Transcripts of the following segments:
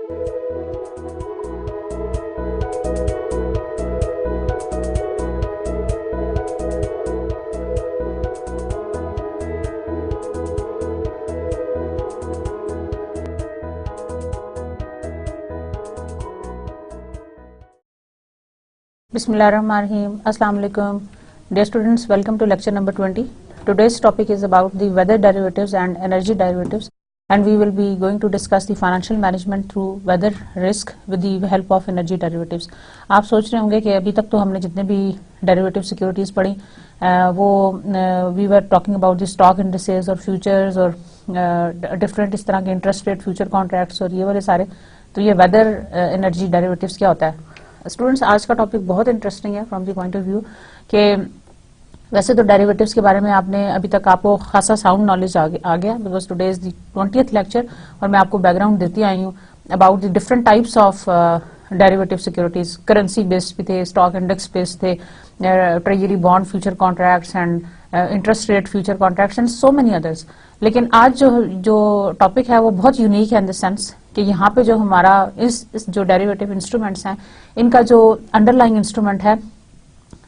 Bismillahirrahmanirrahim. Assalamu alaikum. Dear students, welcome to lecture number 20. Today's topic is about the weather derivatives and energy derivatives, and we will be going to discuss the financial management through weather risk with the help of energy derivatives. आप सोच रहे होंगे कि अभी तक तो हमने जितने भी derivative securities पढ़ी वो we were talking about the stock indices और futures और different इस तरह के interest rate future contracts और ये वाले सारे, तो ये weather energy derivatives क्या होता है? स्टूडेंट्स, आज का टॉपिक बहुत इंटरेस्टिंग है from the point of view कि वैसे तो डेरिवेटिव्स के बारे में आपने अभी तक आपको खासा साउंड नॉलेज आ गया because today is the 20th lecture और मैं आपको बैकग्राउंड देती आई हूँ about the different types of derivative securities. Currency based भी थे, स्टॉक इंडेक्स बेस्ड थे, treasury bond future contracts and interest rate future contracts and so many others. लेकिन आज जो टॉपिक है वो बहुत यूनिक है इन द सेंस कि यहाँ पे जो हमारा इस जो डेरिवेटिव इंस्ट्रूमेंट्स हैं इनका जो अंडरलाइंग इंस्ट्रूमेंट है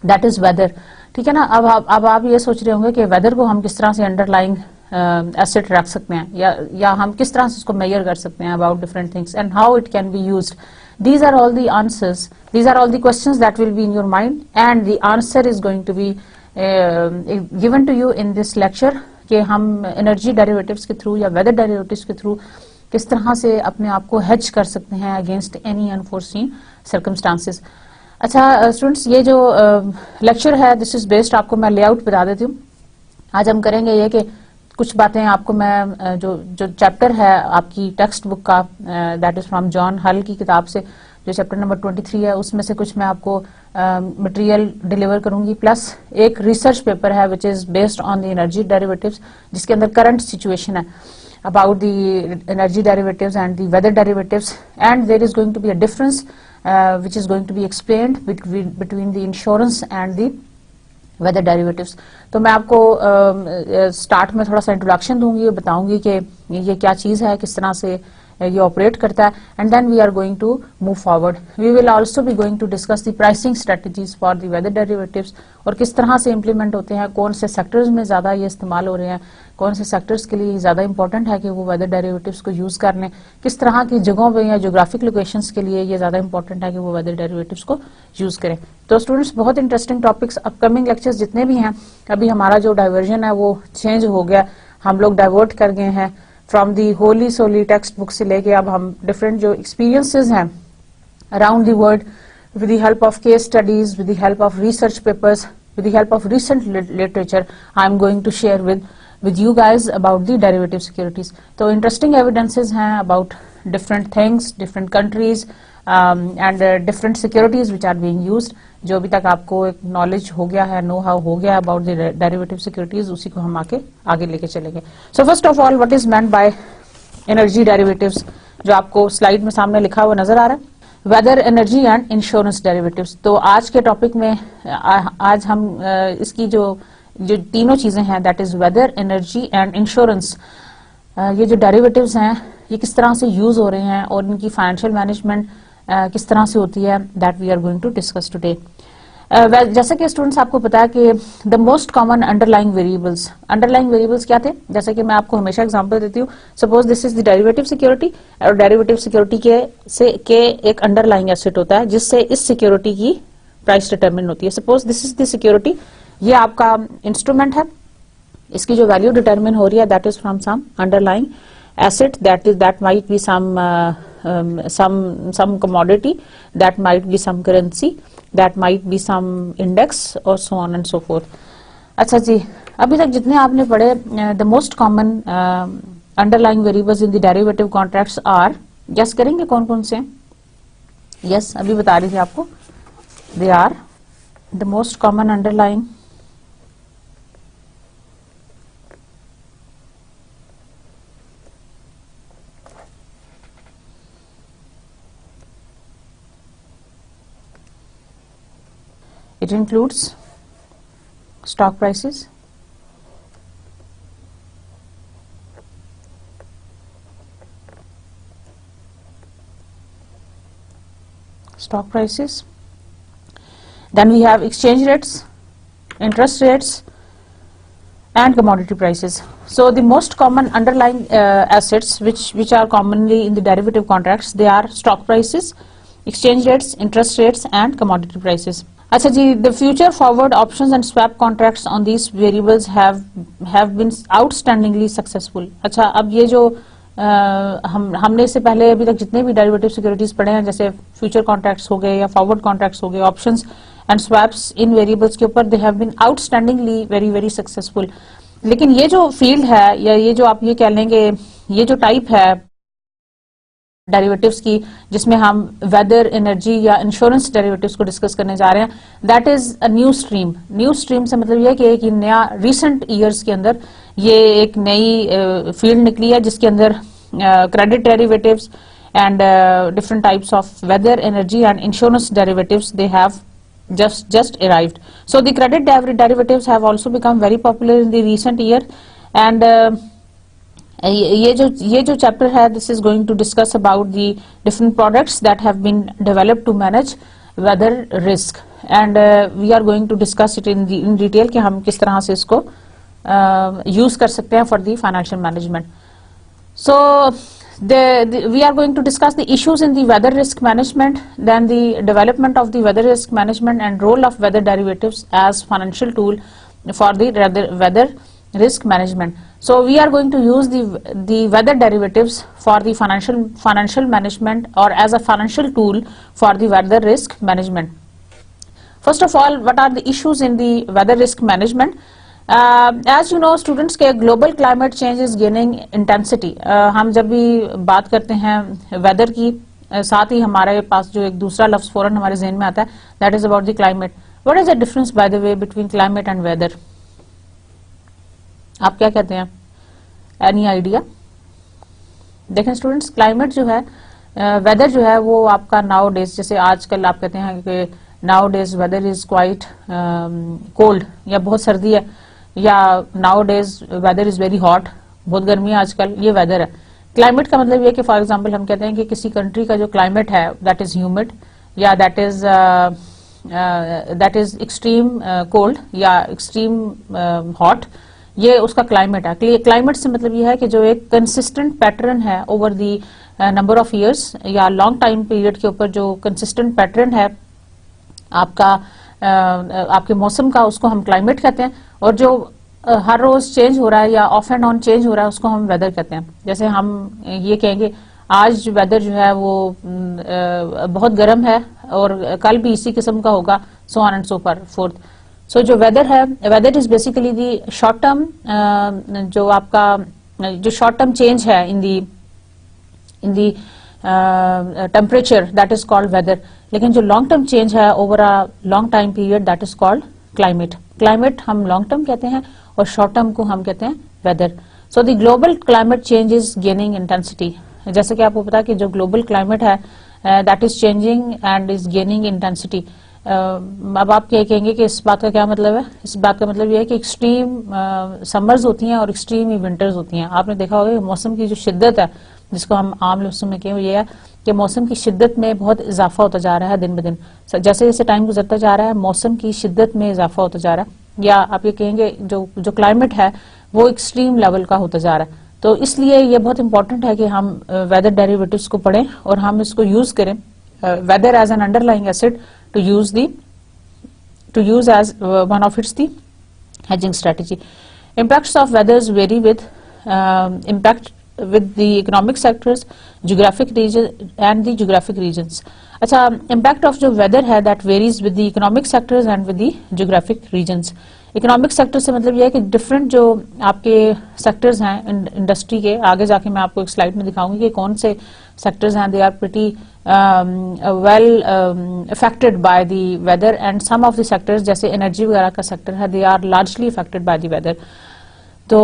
दैट इज वेदर. ठीक है ना. अब आप ये सोच रहे होंगे कि वेदर को हम किस तरह से अंडरलाइंग एसेट रख सकते हैं या हम किस तरह से उसको मेजर कर सकते हैं about different things and how it can be used. These are all the answers, these are all the questions that will be in your mind and the answer is going to be given to you in this lecture कि हम energy derivatives के through या weather derivatives के through किस तरह से अपने आप को हेज कर सकते हैं अगेंस्ट एनी अनफोर्सीन सर्कमस्टांसेस. अच्छा स्टूडेंट्स, ये जो लेक्चर है दिस इज बेस्ड, आपको मैं लेआउट बता देती हूँ. आज हम करेंगे ये कि कुछ बातें आपको मैं जो चैप्टर है आपकी टेक्स्ट बुक का दैट इज फ्रॉम जॉन हल की किताब से जो चैप्टर नंबर 23 है उसमें से कुछ मैं आपको मटेरियल डिलीवर करूंगी, प्लस एक रिसर्च पेपर है which is based on the energy derivatives जिसके अंदर करंट सिचुएशन है about the energy derivatives and the weather derivatives, and there is going to be a difference which is going to be explained between the insurance and the weather derivatives. तो मैं आपको start में थोड़ा सा introduction दूंगी और बताऊंगी कि ये क्या चीज है, किस तरह से ये ऑपरेट करता है, and then we are going to move forward. We will also be going to discuss the pricing strategies for the weather derivatives और किस तरह से इम्प्लीमेंट होते हैं, कौन से सेक्टर्स में ज्यादा ये इस्तेमाल हो रहे हैं, कौन से सेक्टर्स के लिए ज्यादा इंपॉर्टेंट है कि वो वेदर डेरिवेटिव्स को यूज कर लें, किस तरह की जगहों पे या जोग्राफिक लोकेशंस के लिए ये ज्यादा इंपॉर्टेंट है कि वो वेदर डेरिवेटिव्स को यूज करें. तो स्टूडेंट्स, बहुत इंटरेस्टिंग टॉपिक्स अपकमिंग लेक्चर्स जितने भी हैं, अभी हमारा जो डाइवर्जन है वो चेंज हो गया, हम लोग डाइवर्ट कर गए हैं from the wholly solely textbook से लेके अब हम डिफरेंट जो एक्सपीरियंसेस हैं around the world with the help of case studies, with the help of research papers, with the help of recent literature, I am going to share with you guys about the derivative securities. तो interesting evidences हैं about different things, different countries and different securities which are being used. जो अभी तक आपको एक knowledge हो गया है, नो हाउ हो गया अबाउट द डेरिवेटिव सिक्योरिटीज, उसी को हम आगे लेके चलेंगे. So first of all, what is meant by energy derivatives, जो आपको स्लाइड में सामने लिखा हुआ नजर आ रहा है, weather, energy and insurance derivatives. तो आज के टॉपिक में आज हम इसकी जो तीनों चीजें हैं that is whether, energy and insurance, ये जो डेरिवेटिव्स हैं ये किस तरह से यूज हो रहे हैं और इनकी फाइनेंशियल मैनेजमेंट किस तरह से होती है, that we are going to discuss today. जैसे कि स्टूडेंट्स आपको पता है कि the most common underlying variables क्या थे, जैसे कि मैं आपको हमेशा एग्जांपल देती हूँ. Suppose this is the derivative security और डेरिवेटिव सिक्योरिटी के एक अंडरलाइंग एसेट होता है जिससे इस सिक्योरिटी की प्राइस डिटरमिन होती है. Suppose this is the security, ये आपका इंस्ट्रूमेंट है, इसकी जो वैल्यू डिटरमिन हो रही है that is from some underlying asset that might be some commodity, that might be some currency, that might be some index or so on and so forth. अच्छा जी, अभी तक जितने आपने पढ़े the most common underlying variables in the derivative contracts are, guess करेंगे कौन कौन से? Yes, अभी बता रही थी आपको, they are the most common underlying it includes stock prices, stock prices. Then we have exchange rates, interest rates, and commodity prices. So the most common underlying assets which are commonly in the derivative contracts, they are stock prices, exchange rates, interest rates, and commodity prices. अच्छा जी, the future forward options and swap contracts on these variables have been outstandingly successful. अच्छा, अब ये जो हमने इससे पहले अभी तक जितने भी डेरिवेटिव सिक्योरिटीज पढ़े हैं, जैसे फ्यूचर कॉन्ट्रैक्ट्स हो गए या फॉरवर्ड कॉन्ट्रैक्ट्स हो गए, ऑप्शंस एंड स्वैप्स इन वेरिएबल्स के ऊपर, they have been outstandingly very very successful. लेकिन ये जो फील्ड है या ये जो आप ये कह लेंगे, ये जो टाइप है डेरिवेटिव्स की जिसमें हम वेदर, एनर्जी या इंश्योरेंस डेरिवेटिव्स को डिस्कस करने जा रहे हैं, that is a new stream. New stream से मतलब यह कि एक नया रिसेंट ईयर्स के अंदर ये एक नई फील्ड निकली है जिसके अंदर credit derivatives and different types of weather, energy and insurance derivatives, they have just arrived. So the credit derivatives have also become very popular in the recent year, and ये जो chapter है, this is going to discuss about the different products that have been developed to manage weather risk, and we are going to discuss it in detail कि हम किस तरह से इसको use कर सकते हैं for the financial management. So we are going to discuss the issues in the weather risk management, then the development of the weather risk management and role of weather derivatives as financial tool for the weather risk management. So we are going to use the weather derivatives for the financial management or as a financial tool for the weather risk management. First of all, what are the issues in the weather risk management? As you know students के global climate change is gaining intensity. हम जब भी बात करते हैं weather की, साथ ही हमारे पास जो एक दूसरा लफ्ज फौरन हमारे ज़हन में आता है, that is about the climate. What is the difference by the way between climate and weather? आप क्या कहते हैं? Any idea? देखें स्टूडेंट्स, क्लाइमेट जो है, वेदर जो है वो आपका नाउ डेज, जैसे आजकल आप कहते हैं कि nowadays weather is quite cold, या बहुत सर्दी है, या nowadays weather is very hot, बहुत गर्मी है आजकल, ये वेदर है. क्लाइमेट का मतलब ये कि फॉर एग्जांपल हम कहते हैं कि किसी कंट्री का जो क्लाइमेट है दैट इज ह्यूमिड या दैट इज एक्सट्रीम कोल्ड या एक्सट्रीम हॉट, ये उसका क्लाइमेट है. क्लाइमेट से मतलब ये है कि जो एक कंसिस्टेंट पैटर्न है over the number of years या लॉन्ग टाइम पीरियड के ऊपर, जो कंसिस्टेंट पैटर्न है आपका आपके मौसम का, उसको हम क्लाइमेट कहते हैं. और जो हर रोज चेंज हो रहा है या ऑफ एंड ऑन चेंज हो रहा है उसको हम वेदर कहते हैं. जैसे हम ये कहेंगे आज वेदर जो है वो बहुत गर्म है और कल भी इसी किस्म का होगा, so on and so forth. So जो वेदर है, weather is basically the short term, जो आपका जो शॉर्ट टर्म चेंज है in the temperature, that is called weather. लेकिन जो लॉन्ग टर्म चेंज है over a long time period, that is called climate. Climate हम लॉन्ग टर्म कहते हैं और शॉर्ट टर्म को हम कहते हैं weather. So the global climate change is gaining intensity. जैसे कि आपको पता है कि जो ग्लोबल क्लाइमेट है that is changing and is gaining intensity. अब आप क्या कहेंगे कि इस बात का क्या मतलब है? इस बात का मतलब ये है कि एक्सट्रीम समर्स होती हैं और एक्सट्रीम विंटर्स होती हैं. आपने देखा होगा कि मौसम की जो शिद्दत है, जिसको हम आम लफ्ज़ों में कहें, ये है कि मौसम की शिद्दत में बहुत इजाफा होता जा रहा है दिन ब दिन. जैसे जैसे टाइम गुजरता जा रहा है मौसम की शिद्दत में इजाफा होता जा रहा है, या आप ये कहेंगे जो क्लाइमेट है वो एक्सट्रीम लेवल का होता जा रहा है. तो इसलिए ये बहुत इंपॉर्टेंट है कि हम वेदर डेरिवेटिव्स को पढ़ें और हम इसको यूज करें, weather as an underlying asset to use as one of its the hedging strategy. Impacts of weathers vary with impact with the economic sectors, geographic region and the geographic regions. अच्छा, impact of जो weather है that varies with the economic sectors and with the geographic regions. Economic sector से मतलब यह है कि different जो आपके सेक्टर्स हैं इंडस्ट्री के, आगे जाके मैं आपको एक स्लाइड में दिखाऊंगी कि कौन से सेक्टर्स हैं, they are pretty well affected by the weather, and some of the sectors जैसे एनर्जी वगैरह का सेक्टर है, they are largely affected by the weather. तो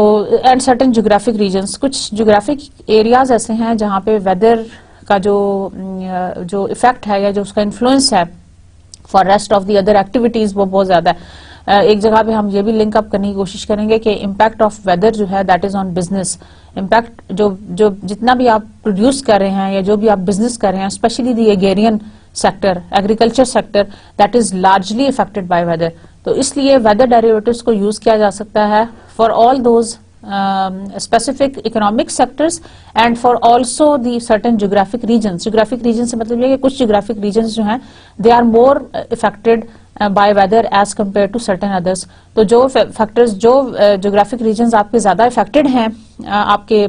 एंड सर्टेन ज्योग्राफिक रीजन्स, कुछ ज्योग्राफिक एरियाज ऐसे हैं जहाँ पे वेदर का जो इफेक्ट है या जो उसका इन्फ्लुएंस है for rest of the other activities वो बहुत ज्यादा है. एक जगह पे हम ये भी लिंक अप करने की कोशिश करेंगे कि इम्पैक्ट ऑफ वेदर जो है that is on business. Impact जो जितना भी आप प्रोड्यूस कर रहे हैं या जो भी आप बिजनेस कर रहे हैं, specially the agrarian sector, agriculture sector, that is largely affected by weather. तो इसलिए वेदर डेरिवेटिव्स को यूज किया जा सकता है for all those specific economic sectors and for also the certain geographic regions. Geographic regions से मतलब ये कि कुछ geographic regions जो हैं they are more affected by weather as compared to certain others. तो जो factors, जो geographic regions आपके ज़्यादा affected हैं आपके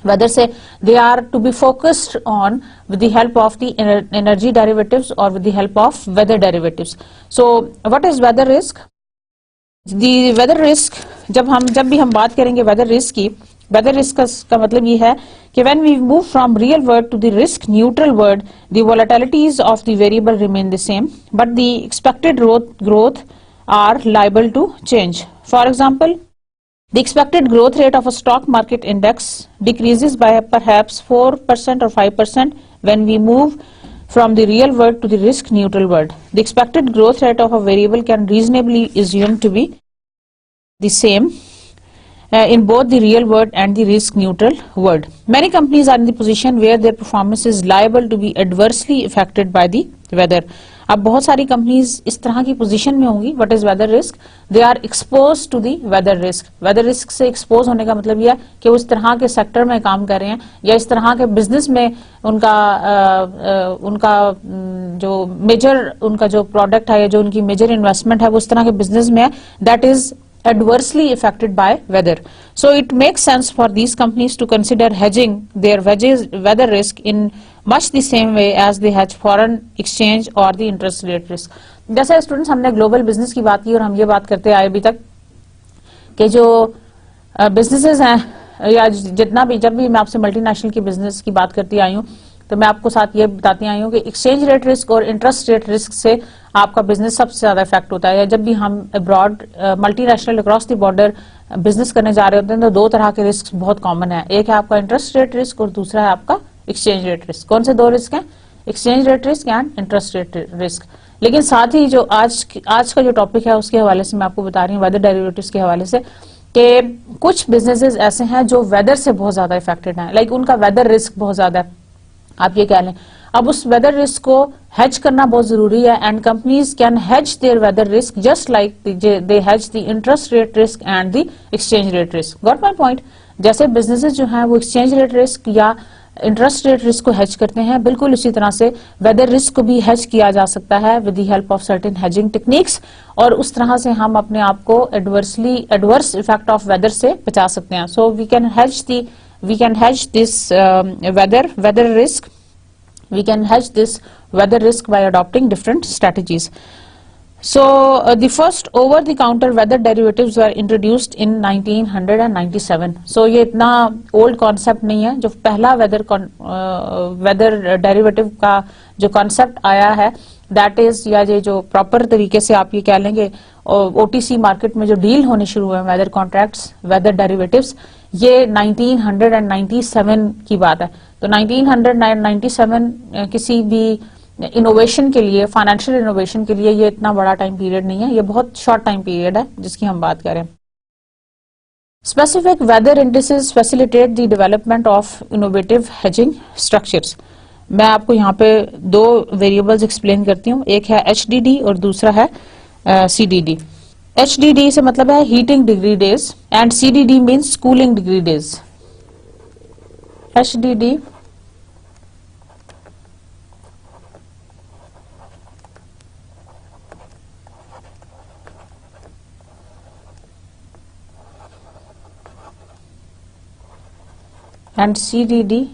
weather से, they are to be focused on with the help of the energy derivatives or with the help of weather derivatives. So what is weather risk? The weather risk, जब भी हम बात करेंगे वेदर रिस्क की, weather risk का मतलब ये है कि when we move from real world to the risk neutral world, the volatilities of the variable remain the same but the expected growth are liable to change. For example, the expected growth rate of a stock market index decreases by perhaps 4% or 5% when we move from the real world to the risk neutral world. The expected growth rate of a variable can reasonably assumed to be the same in both the real world and the risk neutral world. Many companies are in the position where their performance is liable to be adversely affected by the weather. अब बहुत सारी companies इस तरह की position में होंगी. What is weather risk? They are expose to the weather risk. Weather risk से expose होने का मतलब यह है कि वो इस तरह के सेक्टर में काम कर रहे हैं या इस तरह के बिजनेस में उनका जो मेजर उनका जो प्रोडक्ट है या जो उनकी मेजर इन्वेस्टमेंट है वो इस तरह के बिजनेस में है, that is adversely affected by weather. So it makes sense for these companies to consider hedging their weather risk in much the same way as they hedge foreign exchange or the interest rate risk. जैसे students हमने global business की बात की और हम ये बात करते आए अभी तक कि जो बिजनेसेस हैं या जितना भी जब भी मैं आपसे मल्टीनेशनल की बिजनेस की बात करती आई हूँ तो मैं आपको साथ ये बताती आई हूँ कि एक्सचेंज रेट रिस्क और इंटरेस्ट रेट रिस्क से आपका बिजनेस सबसे ज्यादा इफेक्ट होता है. या जब भी हम abroad multinational across the border business करने जा रहे होते हैं तो दो तरह के रिस्क बहुत कॉमन है. एक है आपका इंटरेस्ट रेट रिस्क और दूसरा है आपका एक्सचेंज रेट रिस्क. कौन से दो रिस्क हैं? Exchange rate risk and interest rate risk. लेकिन साथ ही जो आज का जो टॉपिक है उसके हवाले से मैं आपको बता रही हूँ वेदर डेरिवेटिव्स के हवाले से कि कुछ बिजनेसेस ऐसे हैं जो वेदर से बहुत ज्यादा इफेक्टेड हैं. लाइक उनका वेदर रिस्क बहुत ज्यादा है, आप ये कह लें. अब उस वेदर रिस्क को हेज करना बहुत जरूरी है and companies can hedge their weather risk just like they hedge the interest rate risk and the exchange rate risk. Got my point? जैसे बिजनेसेस जो हैं वो एक्सचेंज रेट रिस्क या इंटरेस्ट रेट रिस्क को हेज करते हैं, बिल्कुल उसी तरह से वेदर रिस्क को भी हेज किया जा सकता है with the help of certain hedging techniques और उस तरह से हम अपने आप को एडवर्स इफेक्ट ऑफ वेदर से बचा सकते हैं. So we can hedge this weather risk. We can hedge this weather risk by adopting different strategies. So the first over-the-counter weather derivatives were introduced in 1997. So ये इतना old concept नहीं है. जो पहला weather derivative का जो concept आया है that is या ये जो proper तरीके से आप ये कह लेंगे OTC मार्केट में जो डील होने शुरू हुए weather contracts, weather derivatives, ये 1997 की बात है. तो 1997 किसी भी इनोवेशन के लिए, फाइनेंशियल इनोवेशन के लिए ये इतना बड़ा टाइम पीरियड नहीं है, ये बहुत शॉर्ट टाइम पीरियड है जिसकी हम बात करें. Specific weather indices facilitate the development of innovative hedging structures. मैं आपको यहाँ पे दो वेरिएबल्स एक्सप्लेन करती हूँ. एक है HDD और दूसरा है CDD. HDD से मतलब है heating degree days and CDD means cooling degree days. HDD and CDD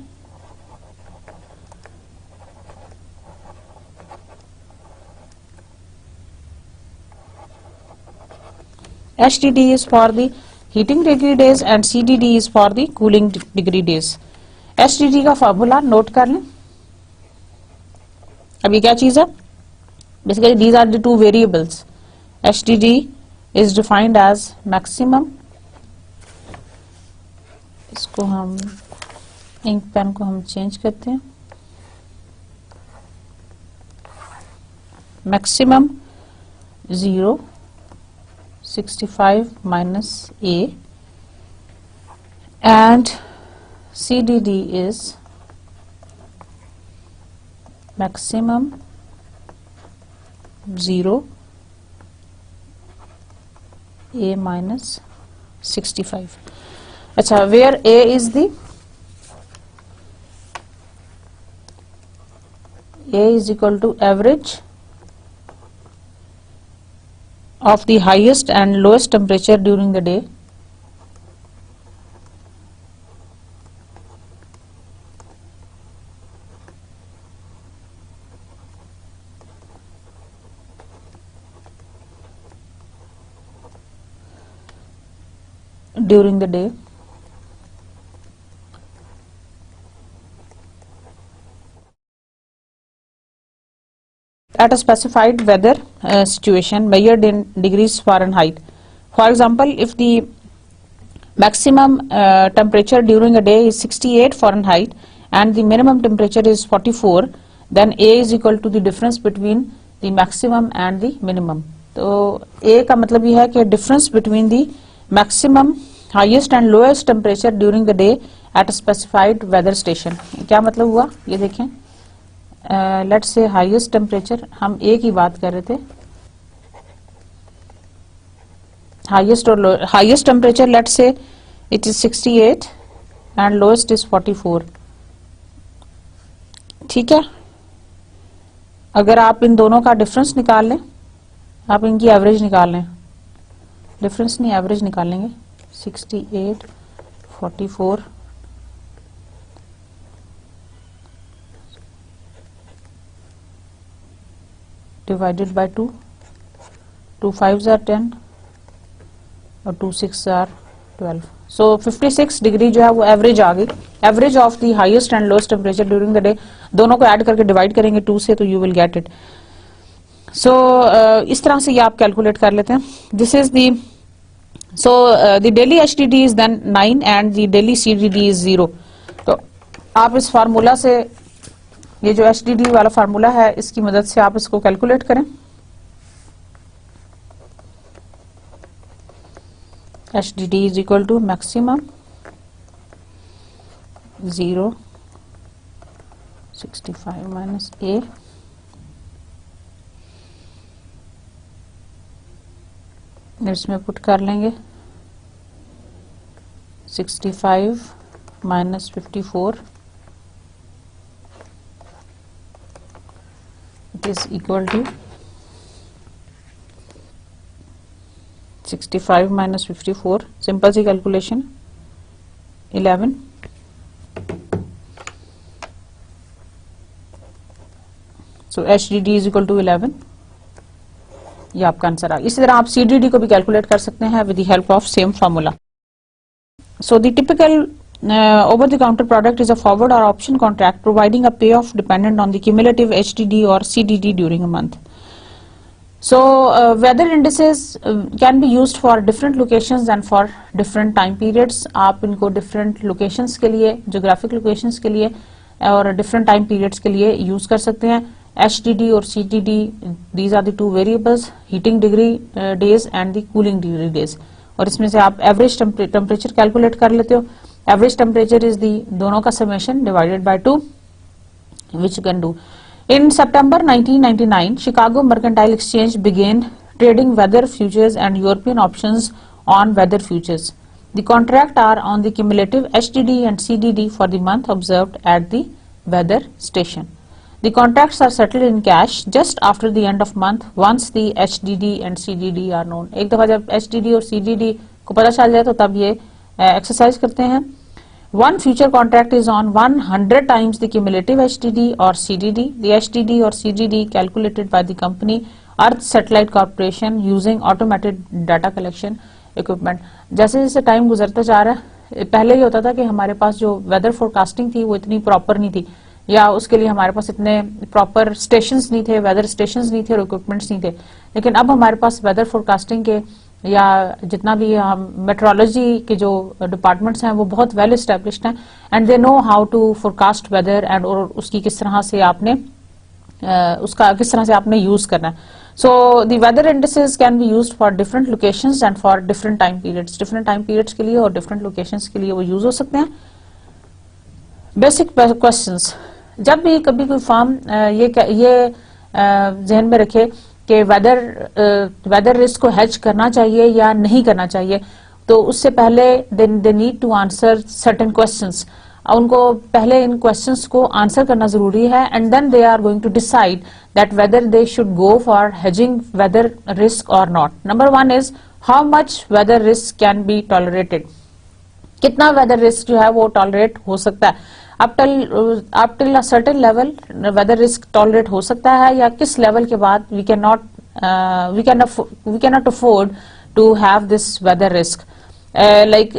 HDD is for the heating degree days and CDD is for the cooling degree days. HDD का formula note कर लें. अब ये क्या चीज है? Basically these are the two variables. HDD is defined as maximum, इसको हम इंक पेन को हम चेंज करते हैं, maximum 065 minus A and CDD is maximum 0, A minus 65. अच्छा, where A is equal to average of the highest and lowest temperature during the day at a specified weather situation measured in degrees Fahrenheit. For example, if the maximum temperature during a day is 68 Fahrenheit and the minimum temperature is 44, then A is equal to the difference between the maximum and the minimum. तो A का मतलब ये है कि difference between the maximum, highest and lowest temperature during the day at a specified weather station. क्या मतलब हुआ ये देखें. लेट्स से हाईएस्ट टेम्परेचर, हम ए की बात कर रहे थे, हाईएस्ट और highest temperature let's say it is 68 and lowest is 44. ठीक है, अगर आप इन दोनों का डिफरेंस निकाल लें, आप इनकी एवरेज निकाल लें, डिफरेंस नहीं एवरेज निकाल लेंगे. 68 44 divided by 2, 2 5s are 10 और 2 6 are 12. So 56 डिग्री जो है वो एवरेज आ गई. Average of the highest and lowest temperature during the day, दोनों को ऐड करके डिवाइड करेंगे 2 से तो you will get it. So इस तरह से ये आप कैलकुलेट कर लेते हैं. This is the, so the daily HDD is then 9 and the daily CDD is 0. तो आप इस फार्मूला से, ये जो HDD वाला फार्मूला है, इसकी मदद से आप इसको कैलकुलेट करें. HDD is equal to maximum 0 65 minus A इसमें पुट कर लेंगे 65 minus 54 is equal to 65 minus 54, simple सी calculation 11. So HDD is equal to 11. ये आपका आंसर आ. इसी तरह आप CDD को भी कैलकुलेट कर सकते हैं with the help of same formula. So the typical over the counter product is a forward or option contract providing a payoff dependent on the cumulative HDD or CDD during a month. So weather indices can be used for different locations and for different time periods. आप इनको different locations के लिए, geographic locations के लिए और different time periods के लिए use कर सकते हैं. HDD और CDD, these are the two variables, heating degree days and the cooling degree days. और इसमें से आप average temperature calculate कर लेते हो. Average temperature is the दोनों का summation divided by 2, which you can do. In September 1999, Chicago Mercantile Exchange began trading weather futures and European options on weather futures. The contracts are on the cumulative HDD and CDD for the month observed at the weather station. The contracts are settled in cash just after the end of month once the HDD and CDD are known. एक दफा जब HDD और CDD को पता चल जाए तो तब ये एक्सरसाइज करते हैं. One future contract is on 100 times the cumulative HDD or CDD. The HDD or CDD calculated by the company Earth Satellite Corporation using automated data collection equipment. जैसे जैसे टाइम गुजरता जा रहा है, पहले ये होता था कि हमारे पास जो वेदर फोरकास्टिंग थी वो इतनी प्रॉपर नहीं थी, या उसके लिए हमारे पास इतने प्रॉपर स्टेशंस नहीं थे, वेदर स्टेशंस नहीं थे और इक्विपमेंट्स नहीं थे. लेकिन अब हमारे पास वेदर फोरकास्टिंग के या जितना भी हम मेट्रोलॉजी के जो डिपार्टमेंट्स हैं वो बहुत वेल एस्टेब्लिश्ड हैं and they know how to forecast weather and और उसकी किस तरह से आपने उसका किस तरह से आपने यूज करना है. So the weather indices can be used for different locations and for different time periods. Different time periods के लिए और डिफरेंट लोकेशंस के लिए वो यूज हो सकते हैं. Basic questions. जब भी कभी कोई फर्म ये जहन में रखे कि वेदर रिस्क को हेज करना चाहिए या नहीं करना चाहिए, तो उससे पहले they need to answer certain questions. उनको पहले इन क्वेश्चंस को आंसर करना जरूरी है, and then they are going to decide that whether they should go for hedging weather risk or not. Number 1 is how much weather risk can be tolerated, कितना weather risk जो है वो tolerate हो सकता है। Up till a certain level weather risk tolerate हो सकता है, या किस लेवल के बाद we can not afford to have this weather risk. Like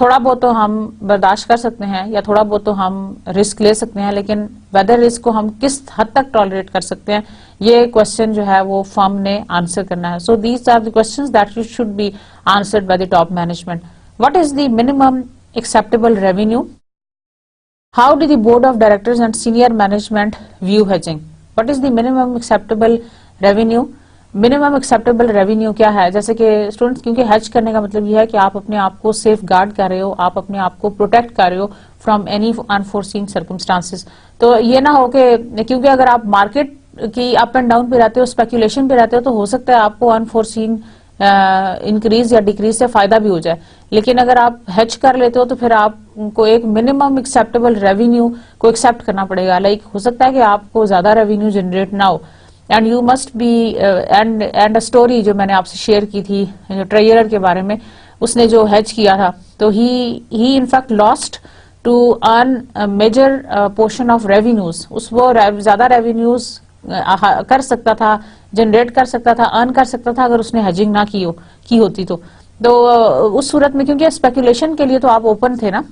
थोड़ा बहुत तो हम बर्दाश्त कर सकते हैं या थोड़ा बहुत तो हम रिस्क ले सकते हैं, लेकिन वेदर रिस्क को हम किस हद तक टॉलरेट कर सकते हैं, ये क्वेश्चन जो है वो फर्म ने आंसर करना है। So these are the questions that should be answered by the top management. What is the minimum acceptable revenue? How do the board of directors and senior management view hedging? What is the minimum acceptable revenue? Minimum acceptable revenue क्या है? जैसे कि students, क्योंकि hedge करने का मतलब यह है कि आप अपने आप को सेफ गार्ड कर रहे हो, आप अपने आप को प्रोटेक्ट कर रहे हो फ्रॉम एनी अनफोर्सीन सर्कमस्टांसेस। तो ये ना हो कि क्योंकि अगर आप मार्केट की अप एंड डाउन पे रहते हो, स्पेकुलेशन पे रहते हो, तो हो सकता है आपको अनफोर्सीन इंक्रीज या डिक्रीज से फायदा भी हो जाए। लेकिन अगर आप हेज कर लेते हो तो फिर आपको एक मिनिमम एक्सेप्टेबल रेवेन्यू को एक्सेप्ट करना पड़ेगा। लाइक हो सकता है कि आपको ज्यादा रेवेन्यू जनरेट ना हो, and you must be and a story जो मैंने आपसे शेयर की थी ट्रेजरर के बारे में, उसने जो हेज किया था तो ही in fact lost to earn major portion of revenues. वो ज्यादा रेवेन्यूज कर सकता था, जनरेट कर सकता था, अर्न कर सकता था अगर उसने हेजिंग ना की होती तो उस सूरत में, क्योंकि स्पेकुलेशन के लिए तो आप ओपन थे ना,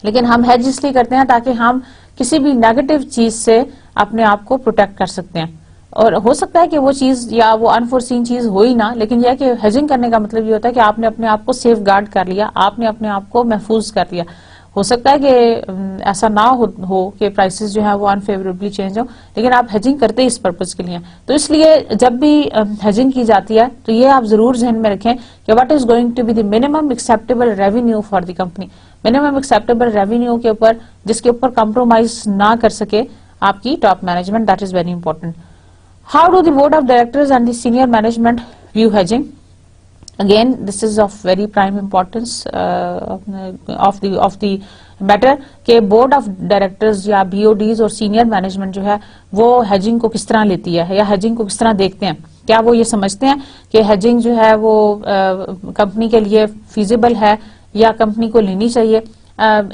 लेकिन हम हेज इसलिए करते हैं ताकि हम किसी भी नेगेटिव चीज से अपने आप को प्रोटेक्ट कर सकते हैं। और हो सकता है कि वो चीज या वो अनफोर्सीन चीज हो ही ना, लेकिन यह कि हेजिंग करने का मतलब ये होता है कि आपने अपने आप को सेफ गार्ड कर लिया, आपने अपने आप को महफूज कर लिया। हो सकता है कि ऐसा ना हो कि प्राइसेस जो है वो अनफेवरेबली चेंज हो, लेकिन आप हेजिंग करते इस पर्पज के लिए। तो इसलिए जब भी हेजिंग की जाती है तो ये आप जरूर ध्यान में रखें कि what is going to be the minimum acceptable revenue for the company. Minimum acceptable revenue के ऊपर, जिसके ऊपर कॉम्प्रोमाइज ना कर सके आपकी top management, that is very important. How do the board of directors and the senior management view hedging? Again, this is of very prime importance of the matter कि board of directors या BODs और senior management जो है वो hedging को किस तरह लेती है या hedging को किस तरह देखते हैं। क्या वो ये समझते हैं कि hedging जो है वो कंपनी के लिए feasible है या कंपनी को लेनी चाहिए?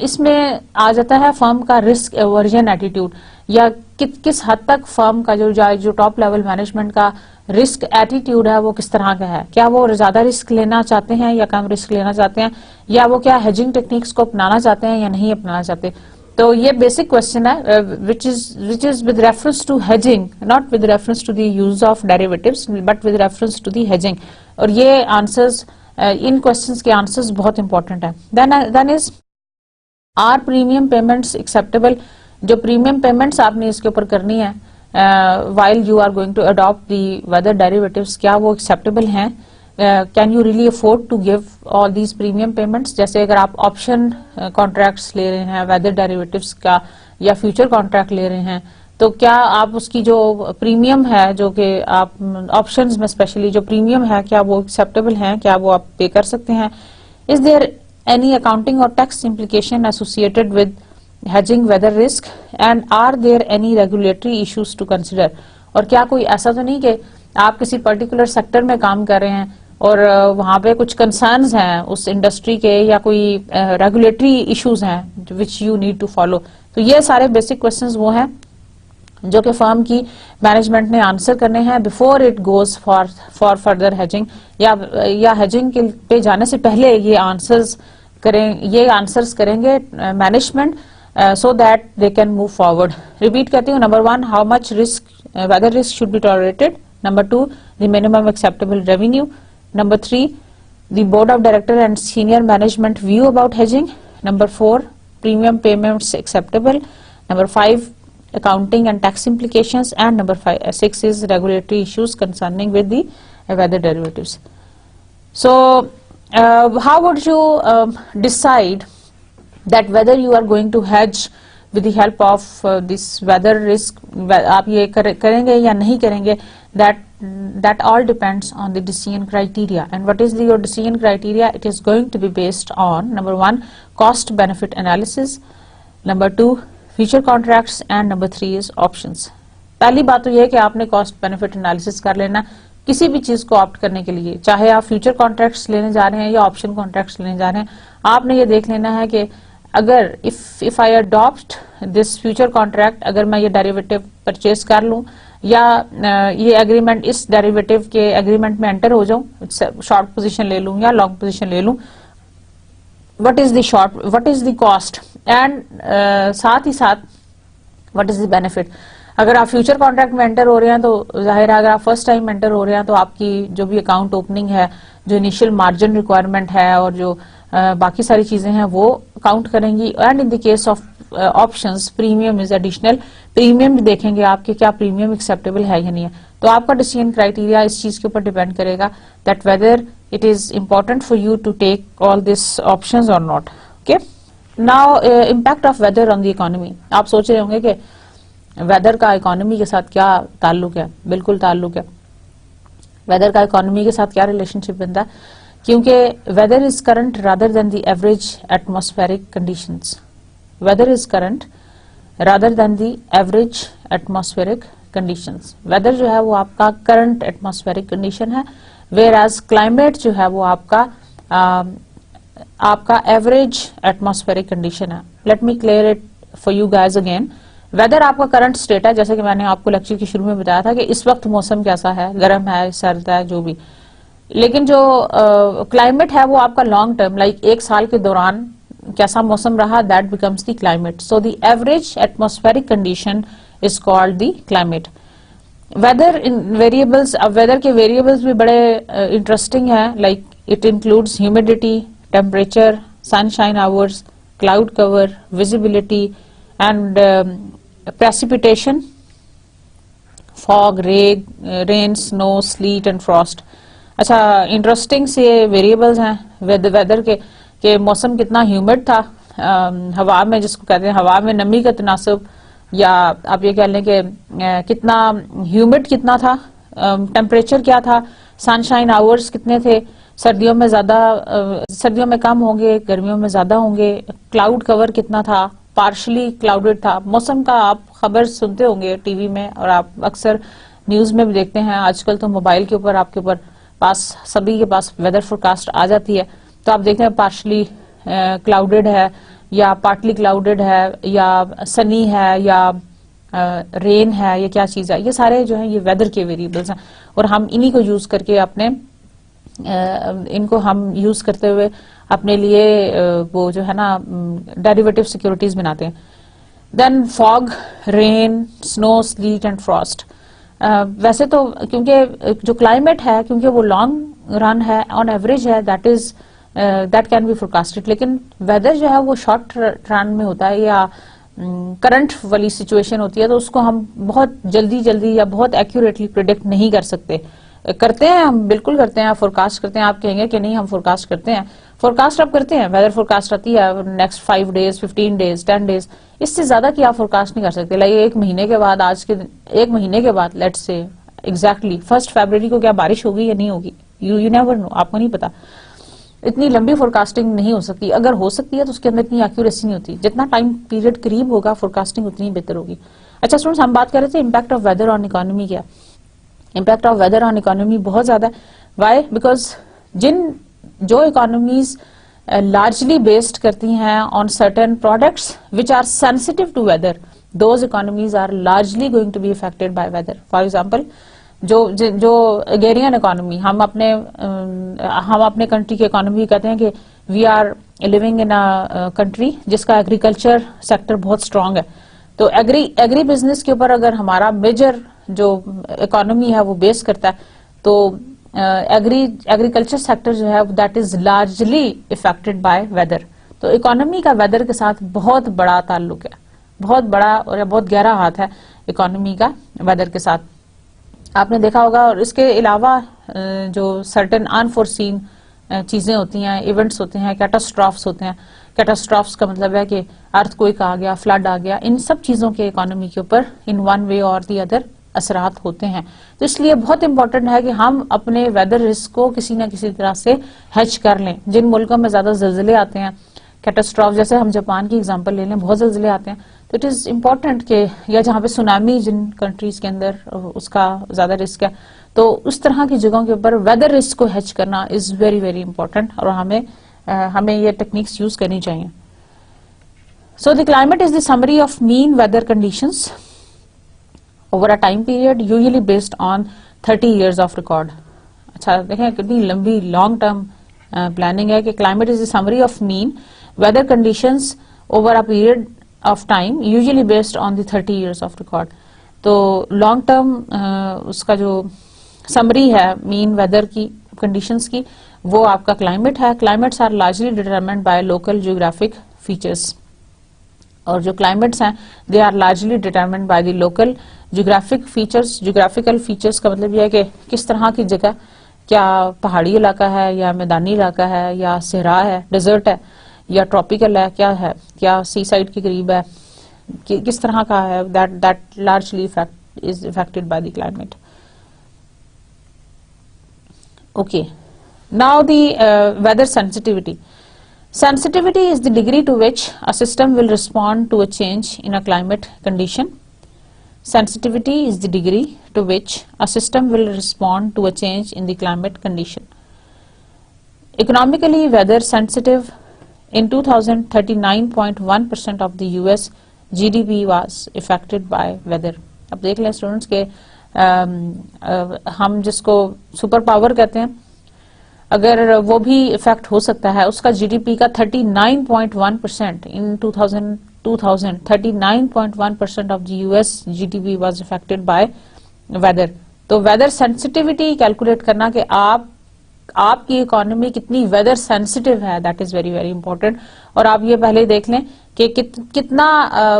इसमें आ जाता है फर्म का रिस्क एवर्जन एटीट्यूड, या किस हद तक फर्म का जो टॉप लेवल मैनेजमेंट का रिस्क एटीट्यूड है वो किस तरह का है। क्या वो ज्यादा रिस्क लेना चाहते हैं या कम रिस्क लेना चाहते हैं, या वो क्या हेजिंग टेक्निक्स को अपनाना चाहते हैं या नहीं अपनाना चाहते। तो ये बेसिक क्वेश्चन है which is with reference to hedging, not with reference to the use of derivatives but with reference to the hedging. और ये आंसर्स, इन क्वेश्चंस के आंसर्स बहुत इंपॉर्टेंट है। Then is are premium payments acceptable? जो premium payments आपने इसके ऊपर करनी है while you are going to adopt the weather derivatives, क्या वो एक्सेप्टेबल हैं? Can you really afford to give all these premium payments? जैसे अगर आप ऑप्शन कॉन्ट्रैक्ट्स ले रहे हैं वेदर डेरिवेटिव्स का या फ्यूचर कॉन्ट्रैक्ट ले रहे हैं, तो क्या आप उसकी जो प्रीमियम है, जो कि आप ऑप्शंस में स्पेशली जो प्रीमियम है, क्या वो एक्सेप्टेबल हैं? क्या वो आप पे कर सकते हैं? Is there any accounting or tax implication associated with hedging weather risk, and are there any regulatory issues to consider? और क्या कोई ऐसा तो नहीं कि आप किसी पर्टिकुलर सेक्टर में काम कर रहे हैं और वहां पे कुछ कंसर्न्स हैं उस इंडस्ट्री के, या कोई रेगुलेटरी इश्यूज हैं which you need to follow? तो ये सारे बेसिक क्वेश्चंस वो हैं जो कि फर्म की मैनेजमेंट ने आंसर करने हैं before it goes for further hedging, या हेजिंग के पे जाने से पहले ये आंसर्स करेंगे management so that they can move forward. Repeat करती हूँ. Number 1, how much weather risk should be tolerated. Number 2, the minimum acceptable revenue. Number 3, the board of director and senior management view about hedging. Number 4, premium payments acceptable. Number 5, accounting and tax implications. And number 6 is regulatory issues concerning with the weather derivatives. So how would you decide that whether you are going to hedge with the help of this weather risk, आप ये करेंगे या नहीं करेंगे, that all depends on the decision criteria. And what is your decision criteria? It is going to be based on number 1 cost benefit analysis, number 2 future contracts, and number 3 is options. पहली बात तो ये है कि आपने cost benefit analysis कर लेना किसी भी चीज को ऑप्ट करने के लिए, चाहे आप फ्यूचर कॉन्ट्रैक्ट्स लेने जा रहे हैं या ऑप्शन कॉन्ट्रैक्ट्स लेने जा रहे हैं, आपने ये देख लेना है कि अगर if I adopt this future contract, अगर मैं ये डेरिवेटिव परचेज कर लूं या ये एग्रीमेंट, इस डेरिवेटिव के एग्रीमेंट में एंटर हो जाऊं, शॉर्ट पोजीशन ले लूं या लॉन्ग पोजीशन ले लूं, what is the cost and साथ ही साथ व्हाट इज द बेनिफिट। अगर आप फ्यूचर कॉन्ट्रैक्ट में एंटर हो रहे हैं तो जाहिर है, अगर आप फर्स्ट टाइम एंटर हो रहे हैं तो आपकी जो भी अकाउंट ओपनिंग है, जो इनिशियल मार्जिन रिक्वायरमेंट है और जो बाकी सारी चीजें हैं वो काउंट करेंगी। And in the case of options premium is additional, premium भी देखेंगे आपके क्या प्रीमियम एक्सेप्टेबल है या नहीं है। तो आपका डिसीजन क्राइटेरिया इस चीज के ऊपर डिपेंड करेगा that whether it is important for you to take all this options or not. Okay, now impact of weather on the economy. आप सोच रहे होंगे कि वेदर का इकोनॉमी के साथ क्या ताल्लुक है। बिल्कुल ताल्लुक है, वेदर का इकोनॉमी के साथ क्या रिलेशनशिप बनता है, क्योंकि weather is current rather than the average atmospheric conditions. Weather is current rather than the average atmospheric conditions. Weather जो है वो आपका करंट एटमॉस्फेरिक कंडीशन है, वेयर एज क्लाइमेट जो है वो आपका एवरेज एटमॉस्फेरिक कंडीशन है। Let me clear it for you guys again. Weather आपका करंट स्टेट है, जैसे कि मैंने आपको लेक्चर के शुरू में बताया था कि इस वक्त मौसम कैसा है, गर्म है, सर्द है, जो भी। लेकिन जो क्लाइमेट है वो आपका लॉन्ग टर्म, लाइक एक साल के दौरान कैसा मौसम रहा, that becomes the climate. So the average atmospheric condition is called the climate. Weather in variables, अब वेदर के वेरिएबल्स भी बड़े इंटरेस्टिंग है, like it includes humidity, temperature, sunshine hours, cloud cover, visibility and precipitation, fog, rain, snow, sleet and frost। अच्छा, interesting से variables हैं weather के मौसम कितना ह्यूमिड था, हवा में, जिसको कहते हैं हवा में नमी का तनासब, या आप ये कह लें कि कितना ह्यूमिड कितना था, टेम्परेचर क्या था, सनशाइन आवर्स कितने थे, सर्दियों में ज्यादा, सर्दियों में कम होंगे, गर्मियों में ज्यादा होंगे, क्लाउड कवर कितना था, पार्शली क्लाउडेड था। मौसम का आप खबर सुनते होंगे टीवी में और आप अक्सर न्यूज में भी देखते हैं। आजकल तो मोबाइल के ऊपर आपके ऊपर पास सभी के पास वेदर फोरकास्ट आ जाती है, तो आप देखते हैं पार्शली क्लाउडेड है या पार्टली क्लाउडेड है या सनी है या रेन है, ये क्या चीज है। ये सारे जो है ये वेदर के वेरिएबल्स हैं और हम इन्हीं को यूज करके इनको हम यूज करते हुए अपने लिए वो जो है ना डेरिवेटिव सिक्योरिटीज बनाते हैं। Then fog, rain, snow, sleet and frost. वैसे तो क्योंकि जो क्लाइमेट है, क्योंकि वो लॉन्ग रन है, ऑन एवरेज है, दैट कैन बी फोरकास्टेड। लेकिन वेदर जो है वो शॉर्ट रन में होता है या करंट वाली सिचुएशन होती है, तो उसको हम बहुत जल्दी या बहुत एक्यूरेटली प्रिडिक्ट नहीं कर सकते। करते हैं हम, बिल्कुल करते हैं, फोरकास्ट करते हैं। आप कहेंगे कि नहीं हम फोरकास्ट करते हैं, फोरकास्ट आप करते हैं, वेदर फोरकास्ट आती है नेक्स्ट 5 डेज, 15 डेज, 10 डेज, इससे ज्यादा की आप फोरकास्ट नहीं कर सकते। लाइक एक महीने के बाद, आज के एक महीने के बाद, लेट्स से एग्जैक्टली 1 फरवरी को क्या बारिश होगी या नहीं होगी, यू नेवर नो, आपको नहीं पता। इतनी लंबी फोरकास्टिंग नहीं हो सकती, अगर हो सकती है तो उसके अंदर इतनी एक्यूरेसी नहीं होती। जितना टाइम पीरियड करीब होगा फोरकास्टिंग उतनी बेहतर होगी। अच्छा स्टूडेंट्स, हम बात कर रहे थे impact of weather on economy. क्या impact of weather on economy बहुत ज्यादा है। वाई? बिकॉज जो इकोनॉमीज largely based करती हैं on certain products which are sensitive to weather, those economies are largely going to be affected by weather. For example, जो agrarian economy, हम अपने country की economy कहते हैं कि we are living in a country जिसका agriculture sector बहुत strong है। तो एग्री बिजनेस के ऊपर अगर हमारा मेजर जो इकोनॉमी है वो बेस करता है, तो एग्रीकल्चर सेक्टर जो है that is largely affected by weather. तो इकोनॉमी का वेदर के साथ बहुत बड़ा ताल्लुक है, बहुत बड़ा और बहुत गहरा हाथ है इकोनॉमी का वेदर के साथ। आपने देखा होगा। और इसके अलावा जो सर्टेन अनफोर्सीन चीजें होती हैं, इवेंट्स होते हैं, कैटास्ट्रॉफ्स होते हैं, कैटास्ट्रॉफ्स का मतलब है कि अर्थक्वेक आ गया, फ्लड आ गया, इन सब चीजों के इकोनॉमी के ऊपर इन वन वे और दी अदर असरात होते हैं। तो इसलिए बहुत इंपॉर्टेंट है कि हम अपने वेदर रिस्क को किसी न किसी तरह से हेज कर लें। जिन मुल्कों में ज्यादा ज़लज़ले आते हैं, कैटास्ट्रॉफ, जैसे हम जापान की एग्जांपल ले लें, बहुत ज़लज़ले आते हैं, तो इट इज इम्पोर्टेंट कि, या जहाँ पे सुनामी जिन कंट्रीज के अंदर उसका ज्यादा रिस्क है, तो उस तरह की जगहों के ऊपर वेदर रिस्क को हेज करना इज वेरी वेरी इंपॉर्टेंट, और हमें ये टेक्निक्स यूज करनी चाहिए। So the climate is the summary of mean weather conditions over a time period usually based on 30 years of record. अच्छा देखें कितनी लंबी लॉन्ग टर्म प्लानिंग है कि climate is the summary of mean weather conditions over a period of time usually based on the 30 years of record. तो long term उसका जो summary है मीन वेदर की कंडीशंस की, वो आपका क्लाइमेट है। Climates are largely determined by local geographic features, और जो क्लाइमेट्स हैं they are largely determined by the local geographic features. Geographical features का मतलब यह है कि किस तरह की जगह, क्या पहाड़ी इलाका है या मैदानी इलाका है या सहरा है, डेजर्ट है या ट्रॉपिकल है, क्या सी साइड के करीब है, किस तरह का है, that largely is effected by the climate. Okay, now the weather sensitivity. Sensitivity is the degree to which a system will respond to a change in a climate condition. Sensitivity is the degree to which a system will respond to a change in the climate condition. Economically weather sensitive, in 2000 39.1% of the US GDP was affected by weather. अब देख लें students के हम जिसको super power कहते हैं, अगर वो भी इफेक्ट हो सकता है, उसका जीडीपी का 39.1% in 2000 39.1% of the US GDP was affected by weather. तो वेदर सेंसिटिविटी कैलकुलेट करना कि आपकी इकोनॉमी कितनी वेदर सेंसिटिव है, that is very very important. और आप ये पहले देख लें कि कितना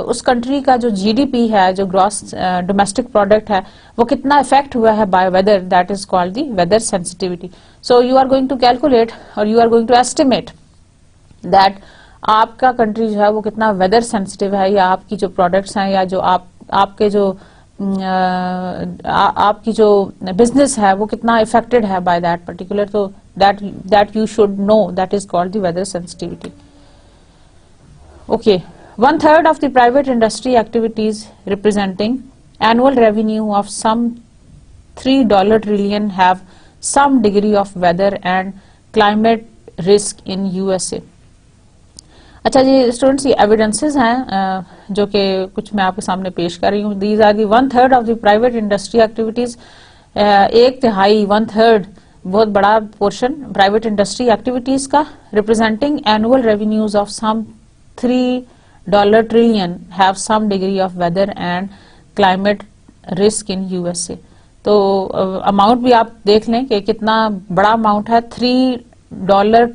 उस कंट्री का जो जीडीपी है, जो ग्रॉस डोमेस्टिक प्रोडक्ट है, वो कितना इफेक्ट हुआ है by weather, that is called the weather sensitivity. So you are going to calculate or you are going to estimate that आपका कंट्री जो है वो कितना वेदर सेंसिटिव है, या आपकी जो प्रोडक्ट्स हैं, या जो आपके जो आपकी जो बिजनेस है वो कितना इफेक्टेड है बाय दैट पर्टिकुलर, तो that you should know, that is called the weather sensitivity. Okay, 1/3 of the private industry activities representing annual revenue of some $3 trillion have some degree of weather and climate risk in USA. अच्छा जी students, ये evidences हैं जो कि कुछ मैं आपके सामने पेश कर रही हूँ। These are the 1/3 of the private industry activities. 1/3 1/3 बहुत बड़ा पोर्शन प्राइवेट इंडस्ट्री एक्टिविटीज का, representing annual revenues of some $3 trillion have some degree of weather and climate risk in USA. तो अमाउंट भी आप देख लें कि कितना बड़ा अमाउंट है, $3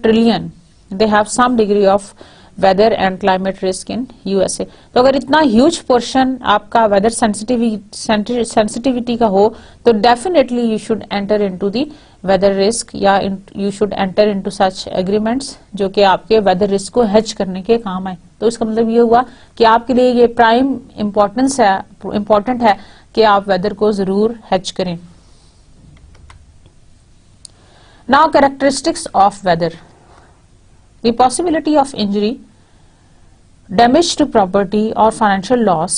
trillion, they have some degree of weather and climate risk in USA. तो अगर इतना ह्यूज पोर्शन आपका वेदर सेंसिटिविटी का हो, तो definitely you should enter into the weather risk, या you should enter into such agreements जो कि आपके वेदर रिस्क को हेज करने के काम आए। तो इसका मतलब ये हुआ कि आपके लिए ये प्राइम इम्पोर्टेंट है कि आप वेदर को जरूर हेज करें। Now characteristics of weather. The possibility of injury, damage to property or financial loss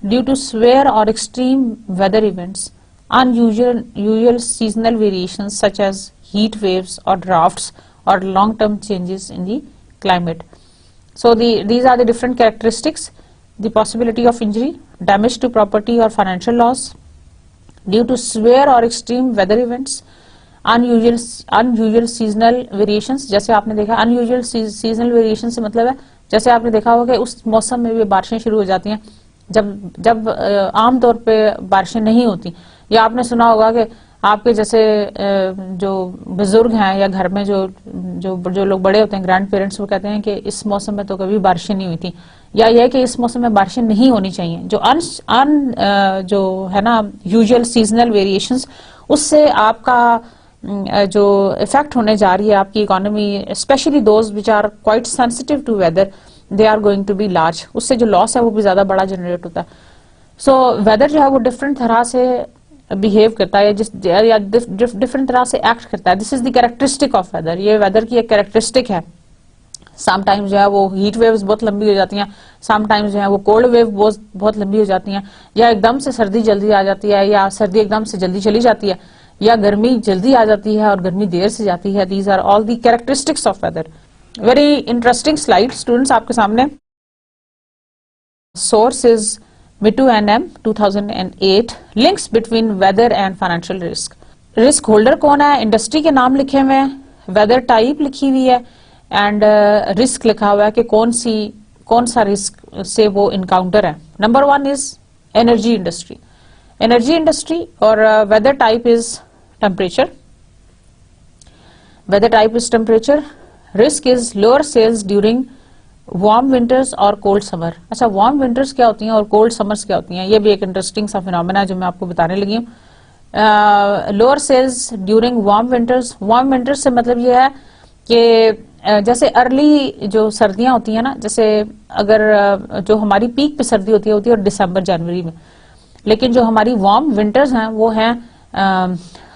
due to severe or extreme weather events, unusual seasonal variations such as heat waves or droughts or long-term changes in the climate. So these are the different characteristics: the possibility of injury, damage to property or financial loss due to severe or extreme weather events, unusual seasonal variations. जैसे आपने देखा unusual seasonal variation से मतलब है, जैसे आपने देखा होगा कि उस मौसम में भी बारिशें शुरू हो जाती हैं जब आम तौर पे बारिशें नहीं होती, या आपने सुना होगा कि आपके जैसे जो बुजुर्ग हैं या घर में जो लोग बड़े होते हैं, ग्रैंड पेरेंट्स, वो कहते हैं कि इस मौसम में तो कभी बारिशें नहीं हुई थी, या यह कि इस मौसम में बारिशें नहीं होनी चाहिए। जो है ना यूजुअल सीजनल वेरिएशंस, उससे आपका जो इफेक्ट होने जा रही है आपकी economy, specially those which are quite sensitive to weather, they are going to be large. उससे जो लॉस है वो भी ज्यादा बड़ा जनरेट होता है। सो वेदर जो है वो डिफरेंट तरह से बिहेव करता है या डिफरेंट तरह से एक्ट करता है। This is the characteristic of weather, ये वेदर की एक कैरेक्टरिस्टिक है। समटाइम्स जो है वो हीट वेव्स बहुत लंबी हो जाती हैं, समटाइम्स जो है वो कोल्ड वेव बहुत लंबी हो जाती हैं, या एकदम से सर्दी जल्दी आ जाती है, या सर्दी एकदम से जल्दी चली जाती है, या गर्मी जल्दी आ जाती है और गर्मी देर से जाती है। These are all the characteristics of weather. Very interesting slide students आपके सामने। Source is Mittu and M 2008, links between weather and financial risk। Risk holder कौन है, इंडस्ट्री के नाम लिखे हुए हैं, वेदर टाइप लिखी हुई है, एंड रिस्क लिखा हुआ है कि कौन सा रिस्क से वो इनकाउंटर है। Number 1 is energy industry. Energy industry और weather type is temperature. Weather type is temperature. Risk is lower sales during warm winters or cold summer. अच्छा, वार्म विंटर्स क्या होती हैं और कोल्ड समर्स क्या होती हैं, ये भी एक इंटरेस्टिंग सा फिनोमेना है जो मैं आपको बताने लगी हूँ। Lower sales during warm winters. Warm winters से मतलब ये है कि जैसे अर्ली जो सर्दियां होती हैं ना, जैसे अगर जो हमारी पीक पे सर्दी होती है और दिसंबर जनवरी में, लेकिन जो हमारी वार्म विंटर्स हैं वो हैं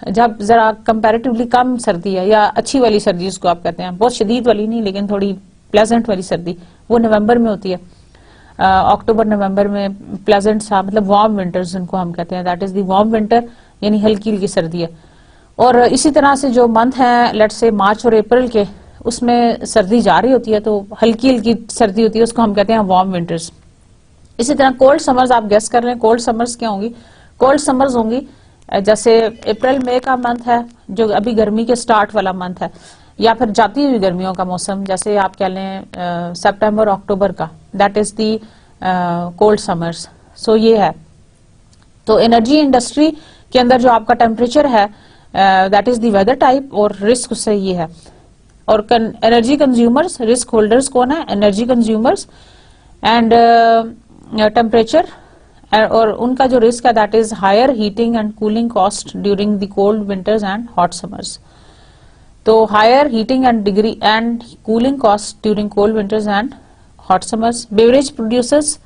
जब जरा कंपैरेटिवली कम सर्दी है, या अच्छी वाली सर्दी जिसको आप कहते हैं, बहुत शदीद वाली नहीं लेकिन थोड़ी प्लेजेंट वाली सर्दी, वो नवंबर में होती है। अक्टूबर नवंबर में प्लेजेंट सा मतलब वार्म विंटर्स जिनको हम कहते हैं, that is the warm winter, यानी हल्की हल्की सर्दी है। और इसी तरह से जो मंथ है लेट्स से मार्च और अप्रैल के, उसमें सर्दी जा रही होती है तो हल्की हल्की सर्दी होती है, उसको हम कहते हैं वार्म विंटर्स। इसी तरह कोल्ड समर्स, आप गेस कर रहे हैं कोल्ड समर्स क्या होंगी। कोल्ड समर्स होंगी जैसे अप्रैल मई का मंथ है जो अभी गर्मी के स्टार्ट वाला मंथ है, या फिर जाती हुई गर्मियों का मौसम, जैसे आप कह लें सितंबर अक्टूबर का, that is the cold summers. So ये है। तो एनर्जी इंडस्ट्री के अंदर जो आपका टेम्परेचर है that is the weather type, और रिस्क उससे ये है। और एनर्जी कंज्यूमर्स, रिस्क होल्डर्स कौन है, एनर्जी कंज्यूमर्स, एंड टेम्परेचर, और उनका जो रिस्क है that is higher heating and cooling cost during the cold winters and hot summers. So higher heating and degree and cooling cost during cold winters and hot summers. Beverage producers,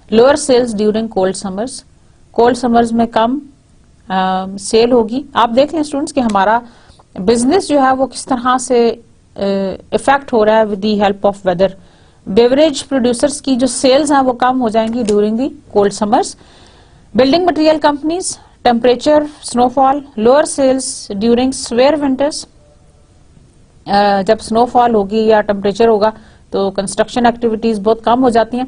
lower sales during cold summers. Cold summers में कम cell होगी। आप देख लें students कि हमारा business जो है वो किस तरह से इफेक्ट हो रहा है with the help of weather. Beverage producers की जो सेल्स हैं वो कम हो जाएंगी during the cold summers. Building material companies, temperature, snowfall, lower sales during severe winters. जब स्नोफॉल होगी या टेम्परेचर होगा तो कंस्ट्रक्शन एक्टिविटीज बहुत कम हो जाती हैं,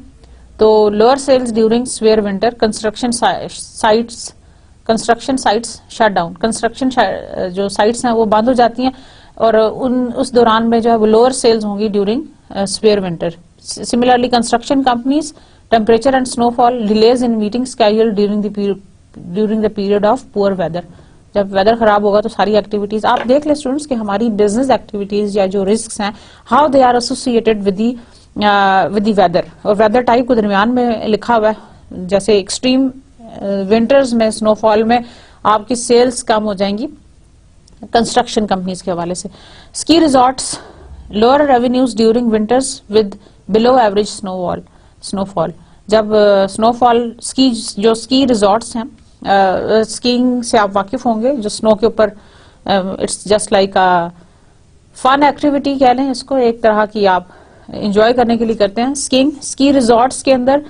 तो lower sales during severe winter. Construction sites shut down, construction जो साइट्स हैं वो बंद हो जाती हैं, और उस दौरान में जो है वो लोअर सेल्स होंगी during severe winter. Similarly construction companies, temperature and snowfall, delays in meeting schedule during the period of poor weather. जब वेदर खराब होगा तो सारी एक्टिविटीज, आप देख ले स्टूडेंट्स कि हमारी बिजनेस एक्टिविटीज या जो रिस्क हैं how they are associated with the weather. और वेदर टाइप को दरमियान में लिखा हुआ है, जैसे एक्सट्रीम विंटर्स में, स्नोफॉल में आपकी सेल्स कम हो जाएंगी कंस्ट्रक्शन कंपनीज के हवाले से। Ski resorts, lower revenues during winters with below average snowfall. जब स्नोफॉल स्की रिजॉर्ट्स हैं, स्कीइंग से आप वाकिफ होंगे, जो स्नो के ऊपर it's just like a fun activity कह लें इसको, एक तरह की आप एंजॉय करने के लिए करते हैं स्कीइंग। स्की रिजॉर्ट्स के अंदर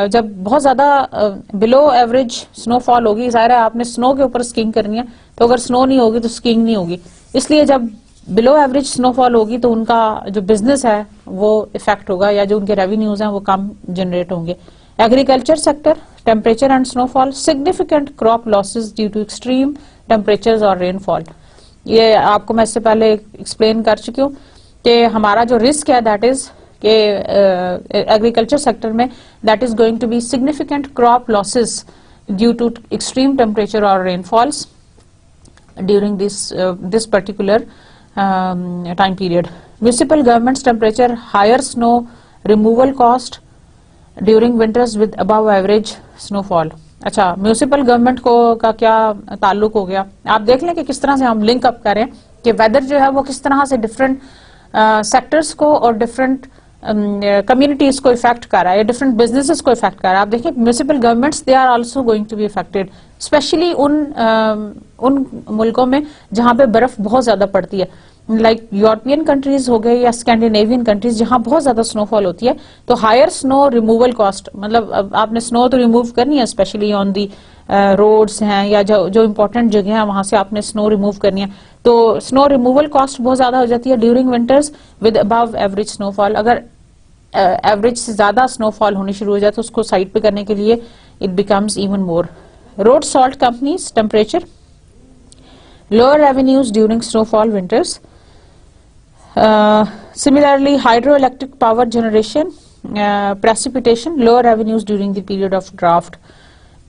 जब बहुत ज्यादा बिलो एवरेज स्नोफॉल होगी, जाहिर है आपने स्नो के ऊपर स्कीइंग करनी है, तो अगर स्नो नहीं होगी तो स्कीइंग नहीं होगी। इसलिए जब बिलो एवरेज स्नोफॉल होगी तो उनका जो बिजनेस है वो इफेक्ट होगा, या जो उनके रेवेन्यूज हैं वो कम जनरेट होंगे। Agriculture sector, temperature and snowfall, significant crop losses due to extreme temperatures और रेनफॉल। ये आपको मैं इससे पहले एक्सप्लेन कर चुकी हूँ कि हमारा जो रिस्क है दैट इज के एग्रीकल्चर सेक्टर में that is going to be significant crop losses due to extreme temperature or rainfalls during this particular time period. Municipal governments temperature, higher snow removal cost during winters with above average snowfall. अच्छा, municipal government को का क्या ताल्लुक हो गया, आप देख लें कि किस तरह से हम लिंक अप करें कि वेदर जो है वो किस तरह से डिफरेंट सेक्टर्स को और डिफरेंट कम्युनिटीज को इफेक्ट कर रहा है, डिफरेंट बिजनेसेस को इफेक्ट कर रहा है। आप देखिए municipal governments they are also going to be affected, specially उन मुल्कों में जहां पे बर्फ बहुत ज्यादा पड़ती है, लाइक यूरोपियन कंट्रीज हो गए या स्कैंडिनेवियन कंट्रीज जहां बहुत ज्यादा स्नोफॉल होती है, तो हायर स्नो रिमूवल कॉस्ट, मतलब अब आपने स्नो तो रिमूव करनी है, स्पेशली ऑन दी रोड्स हैं या जो इम्पोर्टेंट जगह है वहां से आपने स्नो रिमूव करनी है, तो स्नो रिमूवल कॉस्ट बहुत ज्यादा हो जाती है during winters with above average snowfall. अगर एवरेज से ज्यादा स्नोफॉल होनी शुरू हो जाए तो उसको साइड पे करने के लिए it becomes even more. Road salt companies temperature, lower revenues during snowfall winters. Similarly, hydroelectric power generation, precipitation, lower revenues during the period of drought.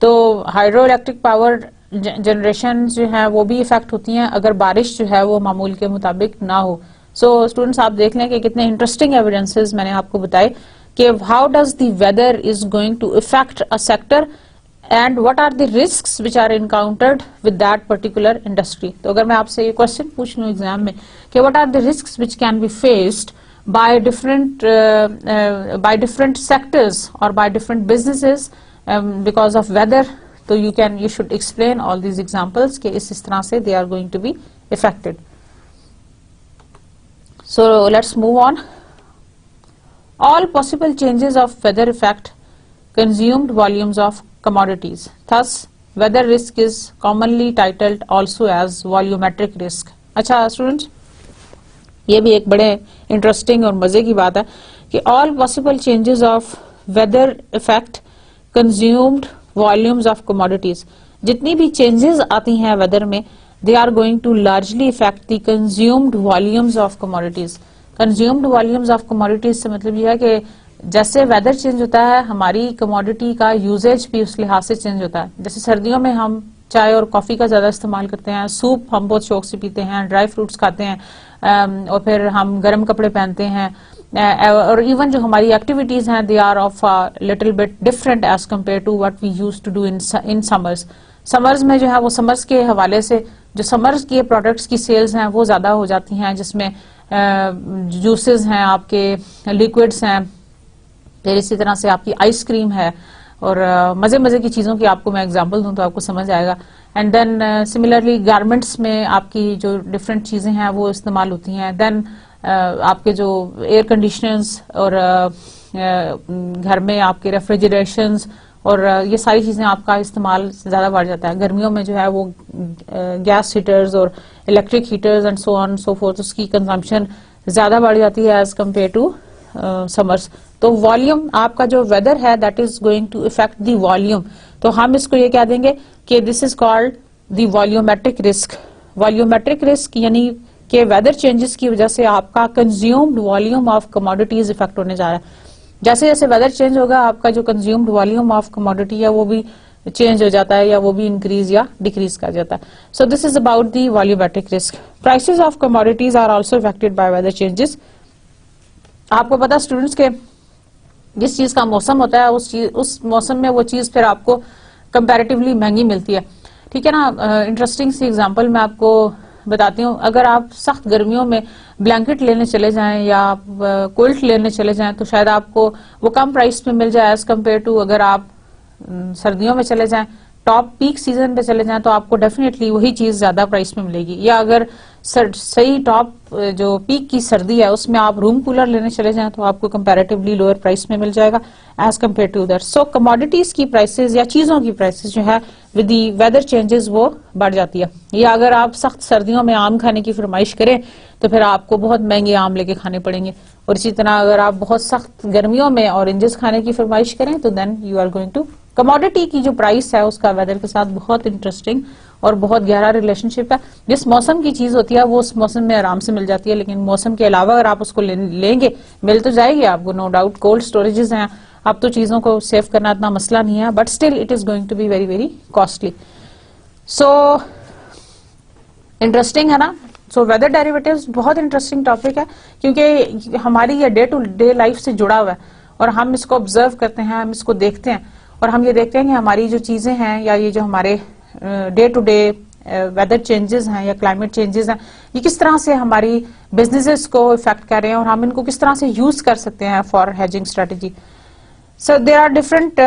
तो हाइड्रोइलेक्ट्रिक पावर जनरेशन जो है वो भी इफेक्ट होती हैं अगर बारिश जो है वो मामूल के मुताबिक ना हो। सो स्टूडेंट्स आप देख लें कि कितने इंटरेस्टिंग एविडेंसेस मैंने आपको बताए कि how does the weather is going to affect a sector and what are the risks which are encountered with that particular industry. तो अगर मैं आपसे ये क्वेश्चन पूछ लूं एग्जाम में कि what are the risks which can be faced by different sectors or by different businesses because of weather, so you should explain all these examples कि इस तरह से they are going to be affected. So let's move on. All possible changes of weather affect consumed volumes of commodities. Thus weather risk is commonly titled also as volumetric risk. अच्छा students, ये भी एक बड़े interesting और मजे की बात है कि all possible changes of weather affect consumed volumes of commodities. जितनी भी चेंजेस आती हैं वेदर में they are going to largely affect the consumed volumes of commodities. Consumed volumes of commodities से मतलब यह है कि जैसे वेदर चेंज होता है हमारी कमोडिटी का यूजेज भी उस लिहाज से चेंज होता है। जैसे सर्दियों में हम चाय और कॉफी का ज्यादा इस्तेमाल करते हैं, सूप हम बहुत शौक से पीते हैं, ड्राई फ्रूट्स खाते हैं, और फिर हम गर्म कपड़े पहनते हैं, और इवन जो हमारी एक्टिविटीज हैं they are of little bit different as compare to what we used to do in summers. Summers में जो है वो समर्स के हवाले से जो समर्स के प्रोडक्ट्स की सेल्स हैं वो ज्यादा हो जाती हैं, जिसमें जूसेस हैं, आपके लिक्विड्स हैं, फिर इसी तरह से आपकी आइसक्रीम है, और मजे मजे की चीजों की आपको मैं एग्जांपल दूं तो आपको समझ आएगा। एंड देन सिमिलरली गारमेंट्स में आपकी जो डिफरेंट चीजें हैं वो इस्तेमाल होती हैं। देन आपके जो एयर कंडीशनर्स और घर में आपके रेफ्रिजरेशंस और ये सारी चीजें आपका इस्तेमाल ज्यादा बढ़ जाता है। गर्मियों में जो है वो गैस हीटर्स और electric heaters and so on so forth उसकी कंजम्पशन ज्यादा बढ़ जाती है एज कम्पेयर टू समर्स। तो वॉल्यूम आपका जो वेदर है that is going to affect the volume, तो हम इसको ये कह देंगे कि this is called the volumetric risk. Volumetric risk यानी कि वेदर चेंजेस की वजह से आपका consumed volume of commodities affect होने जा रहा है। जैसे जैसे वेदर चेंज होगा आपका जो कंज्यूम्ड वॉल्यूम ऑफ कमोडिटी है वो भी चेंज हो जाता है या वो भी इंक्रीज या डिक्रीज कर जाता है। So this is about the volumetric risk. Prices of commodities are also affected by weather changes. आपको पता स्टूडेंट्स के जिस चीज का मौसम होता है उस मौसम में वो चीज फिर आपको कंपैरेटिवली महंगी मिलती है, ठीक है ना। इंटरेस्टिंग सी एग्जांपल मैं आपको बताती हूँ। अगर आप सख्त गर्मियों में ब्लैंकेट लेने चले जाएं या कोल्ट लेने चले जाएं तो शायद आपको वो कम प्राइस में मिल जाए एज कम्पेयर टू अगर आप सर्दियों में चले जाएं, टॉप पीक सीजन पे चले जाएं तो आपको डेफिनेटली वही चीज ज्यादा प्राइस में मिलेगी। या अगर सही टॉप जो पीक की सर्दी है उसमें आप रूम कूलर लेने चले जाएं तो आपको कंपैरेटिवली लोअर प्राइस में मिल जाएगा as compare to other. So commodities की प्राइसेस या चीजों की प्राइसेस जो है विद दी वेदर चेंजेस वो बढ़ जाती है। या अगर आप सख्त सर्दियों में आम खाने की फरमाइश करें तो फिर आपको बहुत महंगे आम लेके खाने पड़ेंगे, और इसी तरह अगर आप बहुत सख्त गर्मियों में ऑरेंजेस खाने की फरमाइश करें तो then you are going to. Commodity की जो प्राइस है उसका वेदर के साथ बहुत इंटरेस्टिंग और बहुत गहरा रिलेशनशिप है। जिस मौसम की चीज होती है वो उस मौसम में आराम से मिल जाती है, लेकिन मौसम के अलावा अगर आप उसको लेंगे मिल तो जाएगी आपको, नो डाउट। कोल्ड स्टोरेजेस हैं, अब तो चीजों को सेव करना इतना मसला नहीं है, but still it is going to be very very costly. So interesting है ना। सो वेदर डेरिवेटिव्स बहुत इंटरेस्टिंग टॉपिक है क्योंकि हमारी ये डे टू डे लाइफ से जुड़ा हुआ है और हम इसको ऑब्जर्व करते हैं, हम इसको देखते हैं और हम ये देखते हैं कि हमारी जो चीजें हैं या ये जो हमारे day to day weather changes हैं या क्लाइमेट चेंजेस हैं, ये किस तरह से हमारी बिजनेसेस को इफेक्ट कर रहे हैं और हम इनको किस तरह से यूज कर सकते हैं for hedging strategy. So there are different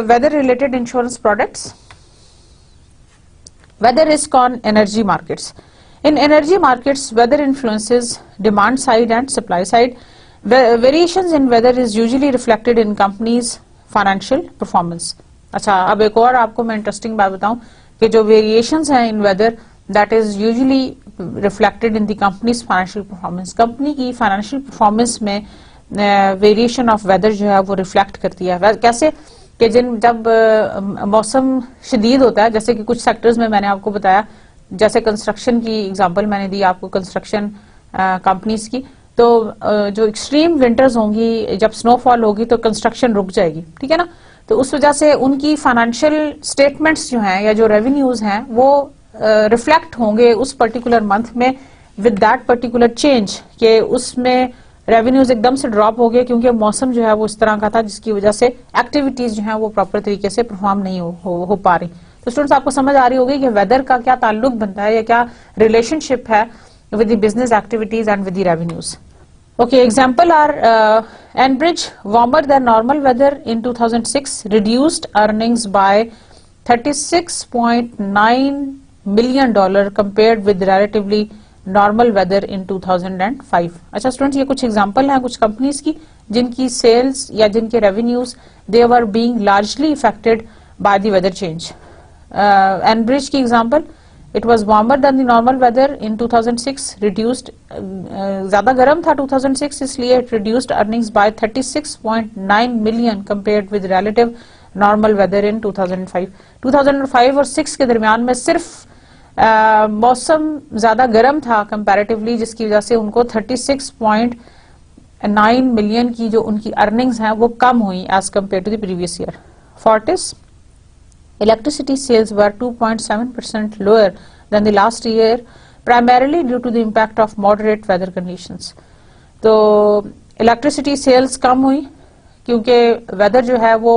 weather related insurance products. Weather risk on energy markets. In energy markets, weather influences demand side and supply side. Variations in weather is usually reflected in companies' financial performance. अच्छा, अब एक और आपको मैं interesting बात बताऊं कि जो वेरिएशंस हैं in weather, that is usually reflected in the companies financial performance. Company की फाइनेंशियल परफॉर्मेंस में वेरिएशन ऑफ वेदर जो है वो रिफ्लेक्ट करती है. कैसे कि जब मौसम शदीद होता है, जैसे कि कुछ सेक्टर्स में मैंने आपको बताया, जैसे कंस्ट्रक्शन की एग्जांपल मैंने दी आपको, कंस्ट्रक्शन कंपनीज की, तो जो एक्सट्रीम विंटर्स होंगी, जब स्नोफॉल होगी तो कंस्ट्रक्शन रुक जाएगी, ठीक है ना. तो उस वजह से उनकी फाइनेंशियल स्टेटमेंट्स जो हैं या जो रेवेन्यूज हैं वो रिफ्लेक्ट होंगे उस पर्टिकुलर मंथ में विद दैट पर्टिकुलर चेंज, कि उसमें रेवेन्यूज एकदम से ड्रॉप हो गए क्योंकि मौसम जो है वो इस तरह का था जिसकी वजह से एक्टिविटीज जो है वो प्रॉपर तरीके से परफॉर्म नहीं हो पा रही. तो स्टूडेंट्स, आपको समझ आ रही होगी कि वेदर का क्या ताल्लुक बनता है या क्या रिलेशनशिप है with the business activities and with the revenues. Okay, example are Enbridge, warmer than normal weather in 2006 reduced earnings by $36.9 million compared with relatively normal weather in 2005. अच्छा स्टूडेंट्स, ये कुछ एग्जांपल हैं कुछ कंपनीज की जिनकी sales या जिनके revenues they were being largely affected by the weather change. Enbridge की example, It was warmer than the normal weather in 2006, reduced ज़्यादा गर्म था 2006, इसलिए it reduced earnings by 36.9 million compared with relative normal weather in 2005. 2005 और 6 के दरमियान में सिर्फ मौसम ज़्यादा गर्म था comparatively, जिसकी वजह से उनको 36.9 मिलियन की जो उनकी अर्निंग्स हैं वो कम हुई as compared to the previous year. Fortis, electricity sales were 2.7% lower than the last year, primarily due to the impact of moderate weather conditions. तो electricity sales कम हुई क्योंकि weather जो है वो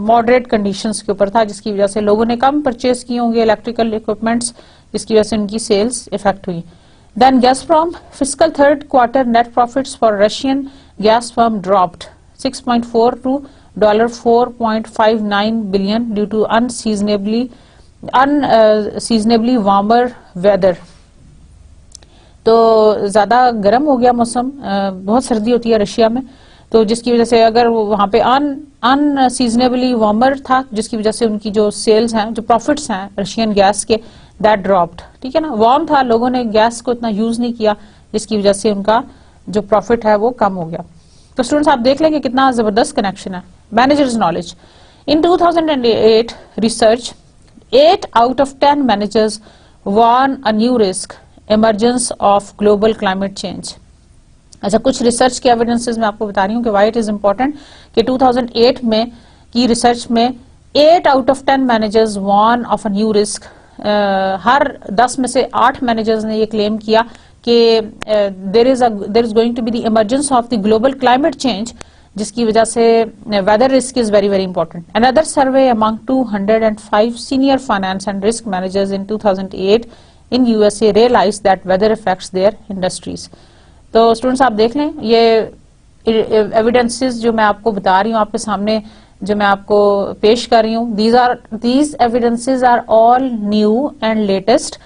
moderate conditions के ऊपर था, जिसकी वजह से लोगों ने कम परचेज किए होंगे electrical equipments, जिसकी वजह से उनकी sales इफेक्ट हुई. Then Gazprom fiscal third quarter net profits for Russian gas firm dropped 6.4 to $4.59 billion due to unseasonably warmer weather. तो ज्यादा गर्म हो गया मौसम, बहुत सर्दी होती है रशिया में, तो जिसकी वजह से अगर वहां पे अनसीजनेबली वार्मर था, जिसकी वजह से उनकी जो सेल्स हैं, जो प्रॉफिट्स हैं रशियन गैस के, दैट ड्रॉप्ड. ठीक है ना, वार्म था, लोगों ने गैस को इतना यूज नहीं किया, जिसकी वजह से उनका जो प्रॉफिट है वो कम हो गया. तो स्टूडेंट्स, आप देख लेंगे कितना जबरदस्त कनेक्शन है. Managers knowledge. In 2008 research 8 out of 10 managers warn a new risk emergence of global climate change. अच्छा, कुछ रिसर्च के एविडेंसेस मैं आपको बता रही हूँ कि व्हाई इट इज इम्पोर्टेंट कि 2008 में की रिसर्च में 8 out of 10 managers warn of a new risk. हर 10 में से 8 मैनेजर्स ने ये क्लेम किया कि there is going to be the emergence of the global climate change, जिसकी वजह से weather risk is very very important. Another survey among 205 senior finance and risk managers in 2008 in USA realize that weather affects their industries. तो students, आप देख लें, ये evidences जो मैं आपको बता रही हूँ, आपके सामने जो मैं आपको पेश कर रही हूँ, these evidences are all new and latest.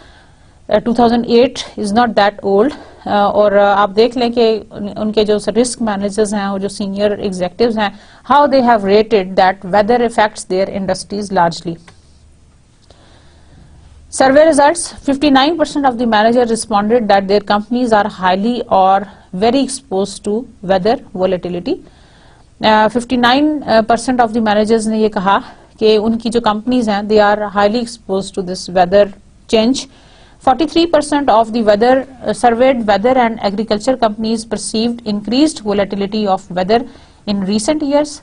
2008 is not that old. और आप देख लें कि उनके जो रिस्क मैनेजर्स हैं और जो सीनियर एग्जीक्यूटिव्स हैं, how they have rated that weather affects their industries largely. Survey results: 59% of the managers responded that their companies are highly or very exposed to weather volatility. 59% of the managers ने ये कहा कि उनकी जो companies हैं, they are highly exposed to this weather change. 43% of the surveyed weather and agriculture companies perceived increased volatility of weather in recent years,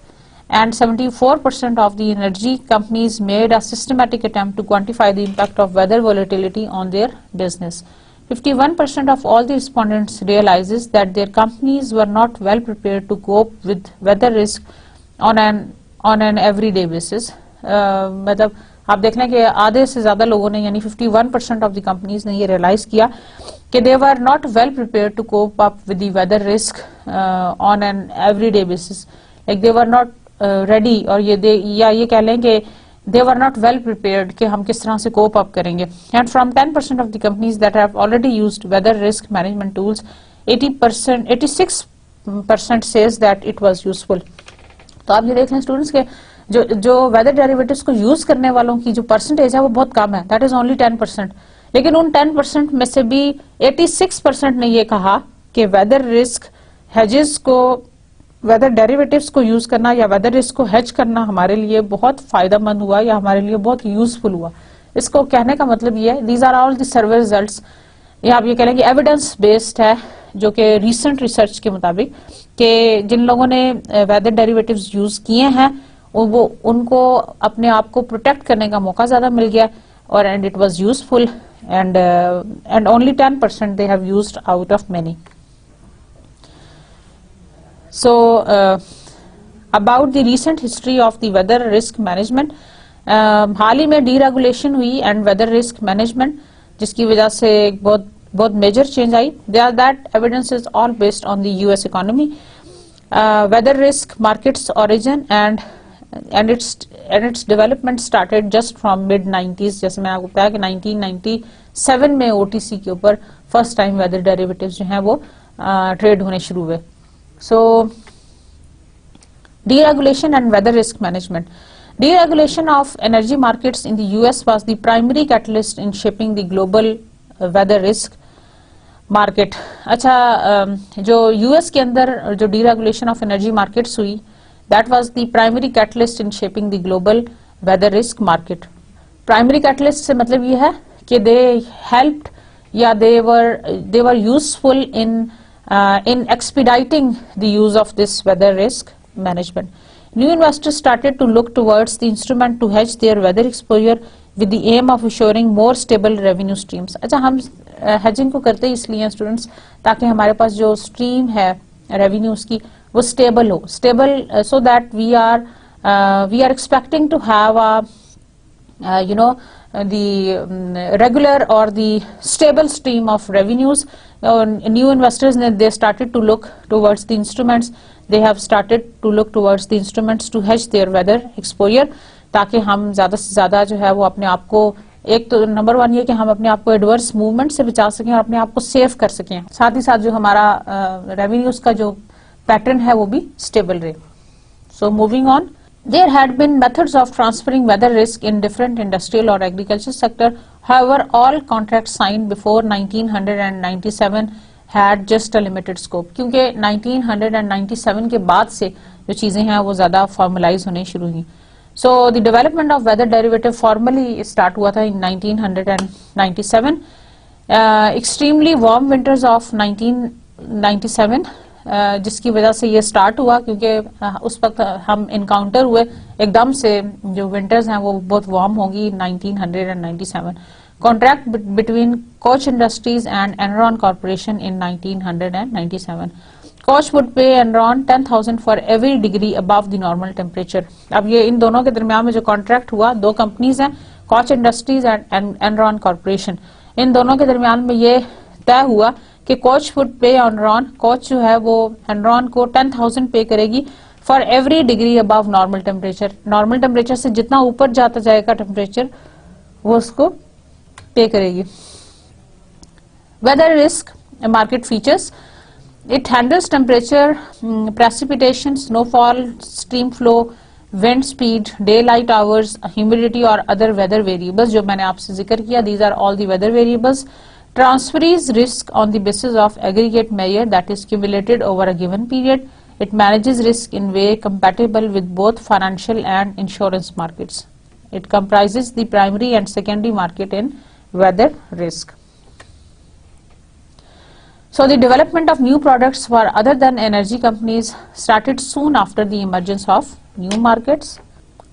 and 74% of the energy companies made a systematic attempt to quantify the impact of weather volatility on their business. 51% of all the respondents realizes that their companies were not well prepared to cope with weather risk on an on an everyday basis. मतलब आप देख लें कि आधे से ज्यादा लोगों ने यानी 51% ऑफ द कंपनीज ने ये रियलाइज किया कि they were not well prepared to cope up with the weather risk on an everyday basis, like they were not ready, और ये कह लें कि they were not well prepared कि हम किस तरह से cope up करेंगे। And from 10% of the companies that have already used weather risk management tools, 86% says that it was useful। तो आप ये देख लें स्टूडेंट्स के जो वेदर डेरिवेटिव्स को यूज करने वालों की जो परसेंटेज है वो बहुत कम है, दैट इज ओनली 10%। लेकिन उन 10% में से भी 86% ने ये कहा कि वेदर रिस्क हेजेस को, वेदर डेरिवेटिव्स को यूज करना या वेदर रिस्क को हेज करना हमारे लिए बहुत फायदेमंद हुआ या हमारे लिए बहुत यूजफुल हुआ। इसको कहने का मतलब ये है, these are all the survey results, या आप ये कह लें कि एविडेंस बेस्ड है, जो कि रीसेंट रिसर्च के मुताबिक कि जिन लोगों ने वेदर डेरिवेटिव्स यूज किए हैं वो उनको अपने आप को प्रोटेक्ट करने का मौका ज्यादा मिल गया, और and it was useful, and only 10% they have used out of many. So about the recent history of the weather risk management, हाल ही में डीरेगुलेशन हुई एंड वेदर रिस्क मैनेजमेंट, जिसकी वजह से एक बहुत मेजर चेंज आई। That evidence is all based on the US economy, weather risk markets origin and its development started just from mid 90s। जैसे मैंने आपको बताया कि 1997 में ओटीसी के ऊपर फर्स्ट टाइम वेदर डेरिवेटिव्स जो हैं वो ट्रेड होने शुरू हुए। So, deregulation and weather risk management. Deregulation of energy markets in the US was the primary catalyst in shaping the global weather risk market. अच्छा, जो US के अंदर जो deregulation of energy markets हुई, that was the primary catalyst in shaping the global weather risk market. Primary catalyst से मतलब ये है कि they helped या they were useful in expediting the use of this weather risk management. New investors started to look towards the instrument to hedge their weather exposure with the aim of assuring more stable revenue streams. अच्छा, हम hedging को करते इसलिए students ताकि हमारे पास जो stream है revenues की वो स्टेबल हो, stable so that we are expecting to have a the regular or the stable stream of revenues. New investors, they started to look towards the instruments, they have started to look towards the instruments to hedge their weather exposure, ताकि हम ज्यादा से ज्यादा जो है वो अपने आप को, एक तो नंबर वन ये कि हम अपने आप को एडवर्स मूवमेंट से बचा सकें और अपने आप को सेव कर सकें, साथ ही साथ जो हमारा रेवेन्यूज का जो पैटर्न है वो भी स्टेबल रहे। So moving on, there had been methods of transferring weather risk in different industrial or agriculture sector. However, all contracts signed before 1997 had just a limited scope. क्योंकि 1997 के बाद से जो चीजें हैं वो ज्यादा formalize होने शुरू हुई। So the development of weather derivative formally start हुआ था in 1997. Extremely warm winters of 1997 जिसकी वजह से ये स्टार्ट हुआ, क्योंकि उस वक्त हम इनकाउंटर हुए एकदम से जो विंटर्स हैं वो बहुत वार्म होगी 1997। Contract between Koch Industries and Enron Corporation in 1997। Koch would pay Enron 10,000 for every degree above the normal temperature. अब ये इन दोनों के दरमियान में जो कॉन्ट्रैक्ट हुआ, दो कंपनीज हैं, Koch Industries and Enron Corporation, इन दोनों के दरमियान में ये तय हुआ कि Koch would pay Enron, Koch जो है वो एनरॉन को 10,000 पे करेगी for every degree above normal temperature. Normal temperature से जितना ऊपर जाता जाएगा टेम्परेचर वो उसको पे करेगी। Weather risk market features, it handles temperature, precipitation, snowfall, stream flow, wind speed, daylight hours, humidity और अदर वेदर वेरिएबल्स जो मैंने आपसे जिक्र किया। These are all the weather variables. Transfers risk on the basis of aggregate measure that is cumulated over a given period. It manages risk in way compatible with both financial and insurance markets. It comprises the primary and secondary market in weather risk. So the development of new products for other than energy companies started soon after the emergence of new markets.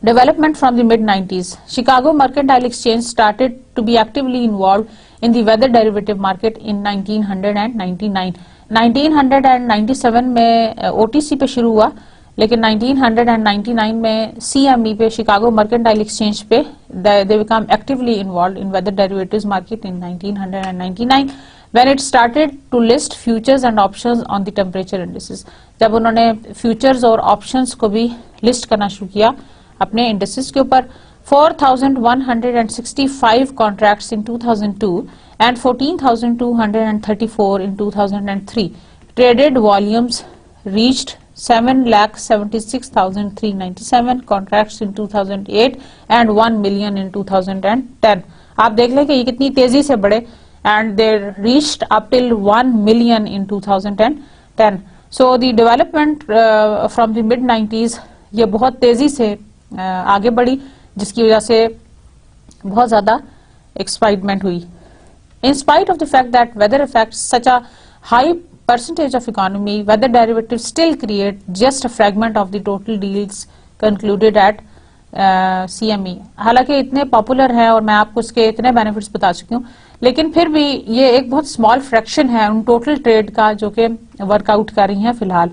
Development from the mid-90s. Chicago Mercantile Exchange started to be actively involved in the weather derivative market in 1999. 1997 में OTC पे शुरू हुआ लेकिन 1999 में CME पे, Chicago mercantile exchange पे, they become actively involve in weather derivatives market in 1999 when it started to list futures and options on the temperature indices. जब उन्होंने futures और options को भी list करना शुरू किया अपने indices के ऊपर, 4,165 contracts in 2002 and 14,234 in 2003. Traded volumes reached 7,76,397 contracts in 2008 and 1 million in 2010. आप देख लें कि ये कितनी तेजी से बढ़े, and they reached up till 1 million in 2010. So the development from the mid 90s ये बहुत तेजी से आगे बढ़ी, जिसकी वजह से बहुत ज़्यादा excitement हुई. In spite of the fact that weather affects such a high percentage of economy, weather derivatives still create just a fragment of the total deals concluded at CME. हालांकि इतने पॉपुलर हैं और मैं आपको इसके इतने बेनिफिट्स बता चुकी हूँ, लेकिन फिर भी ये एक बहुत स्मॉल फ्रैक्शन है उन टोटल ट्रेड का जो कि वर्कआउट कर रही हैं फिलहाल.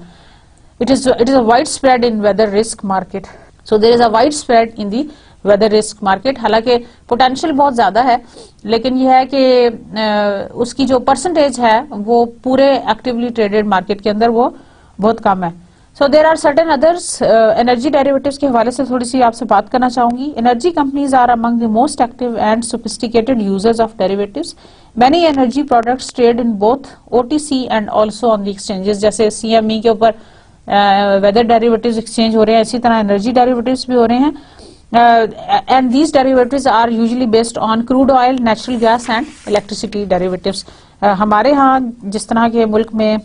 It is a wide spread in weather risk market. So there is a wide spread in the weather risk market. हालांकि पोटेंशियल बहुत ज्यादा है, लेकिन यह है कि उसकी जो परसेंटेज है वो पूरे एक्टिवली ट्रेडेड मार्केट के अंदर वो बहुत कम है. So there are certain others. Energy derivatives के हवाले से थोड़ी सी आपसे बात करना चाहूंगी. Energy companies are among the most active and sophisticated users of derivatives. Many energy products trade in both OTC and also on the exchanges. जैसे CME के ऊपर वेदर डेरिवेटिव्स एक्सचेंज हो रहे हैं, इसी तरह एनर्जी डेरिवेटिव्स भी हो रहे हैं. And these derivatives are usually based on crude oil, natural gas and electricity derivatives. हमारे यहाँ जिस तरह के मुल्क में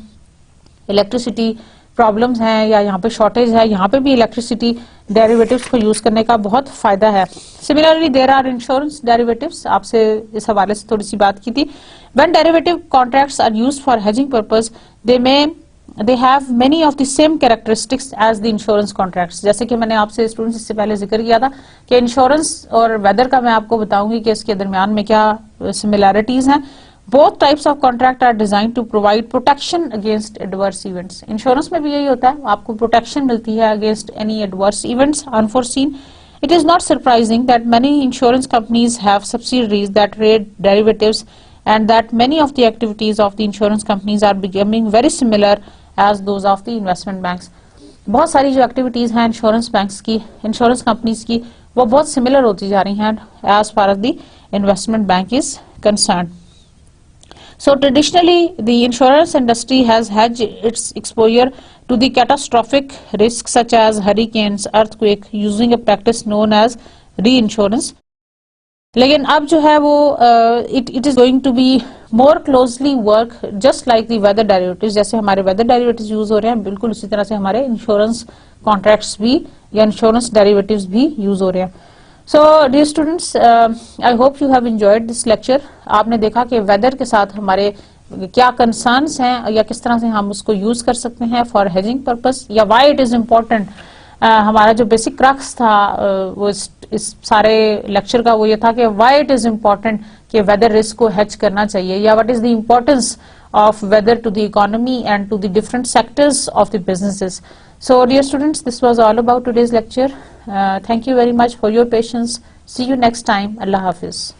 इलेक्ट्रिसिटी प्रॉब्लम्स हैं या यहाँ पे शॉर्टेज है, यहाँ पे भी इलेक्ट्रिसिटी डेरिवेटिव्स को यूज करने का बहुत फायदा है. Similarly there are insurance derivatives. आपसे इस हवाले से थोड़ी सी बात की थी. When derivative contracts are used for hedging purpose, they have many of the same characteristics as the insurance contracts. जैसे कि मैंने आपसे स्टूडेंट्स इससे पहले जिक्र किया था कि इंश्योरेंस और वेदर का मैं आपको बताऊंगी कि इसके दरमियान में क्या सिमिलैरिटीज हैं. Both types of contract are designed to provide protection against adverse events. Insurance में भी यही होता है, आपको protection मिलती है against any adverse events unforeseen. It is not surprising that many insurance companies have subsidiaries that trade derivatives and that many of the activities of the insurance companies are becoming very similar as those of the investment banks. बहुत सारी जो activities हैं insurance banks की, insurance companies की, वो बहुत similar होती जा रही हैं as far as the investment bank is concerned. So traditionally, the insurance industry has hedged its exposure to the catastrophic risks such as hurricanes, earthquake, using a practice known as reinsurance. लेकिन अब जो है वो it is going to be more closely work just like the weather derivatives. जैसे हमारे weather derivatives use हो रहे हैं, बिल्कुल उसी तरह से हमारे insurance contracts भी या insurance derivatives भी use हो रहे हैं. So dear students, I hope you have enjoyed this lecture. आपने देखा कि वेदर के साथ हमारे क्या कंसर्न्स हैं या किस तरह से हम उसको यूज कर सकते हैं फॉर हेजिंग पर्पस, या व्हाई इट इज इम्पोर्टेंट. हमारा जो बेसिक क्रक्स था वो इस सारे लेक्चर का वो ये था कि व्हाई इट इज इम्पोर्टेंट कि वेदर रिस्क को हेज करना चाहिए, या what is the importance of weather to the economy and to the different sectors of the businesses. So dear students, this was all about today's lecture. Thank you very much for your patience. See you next time. Allah Hafiz.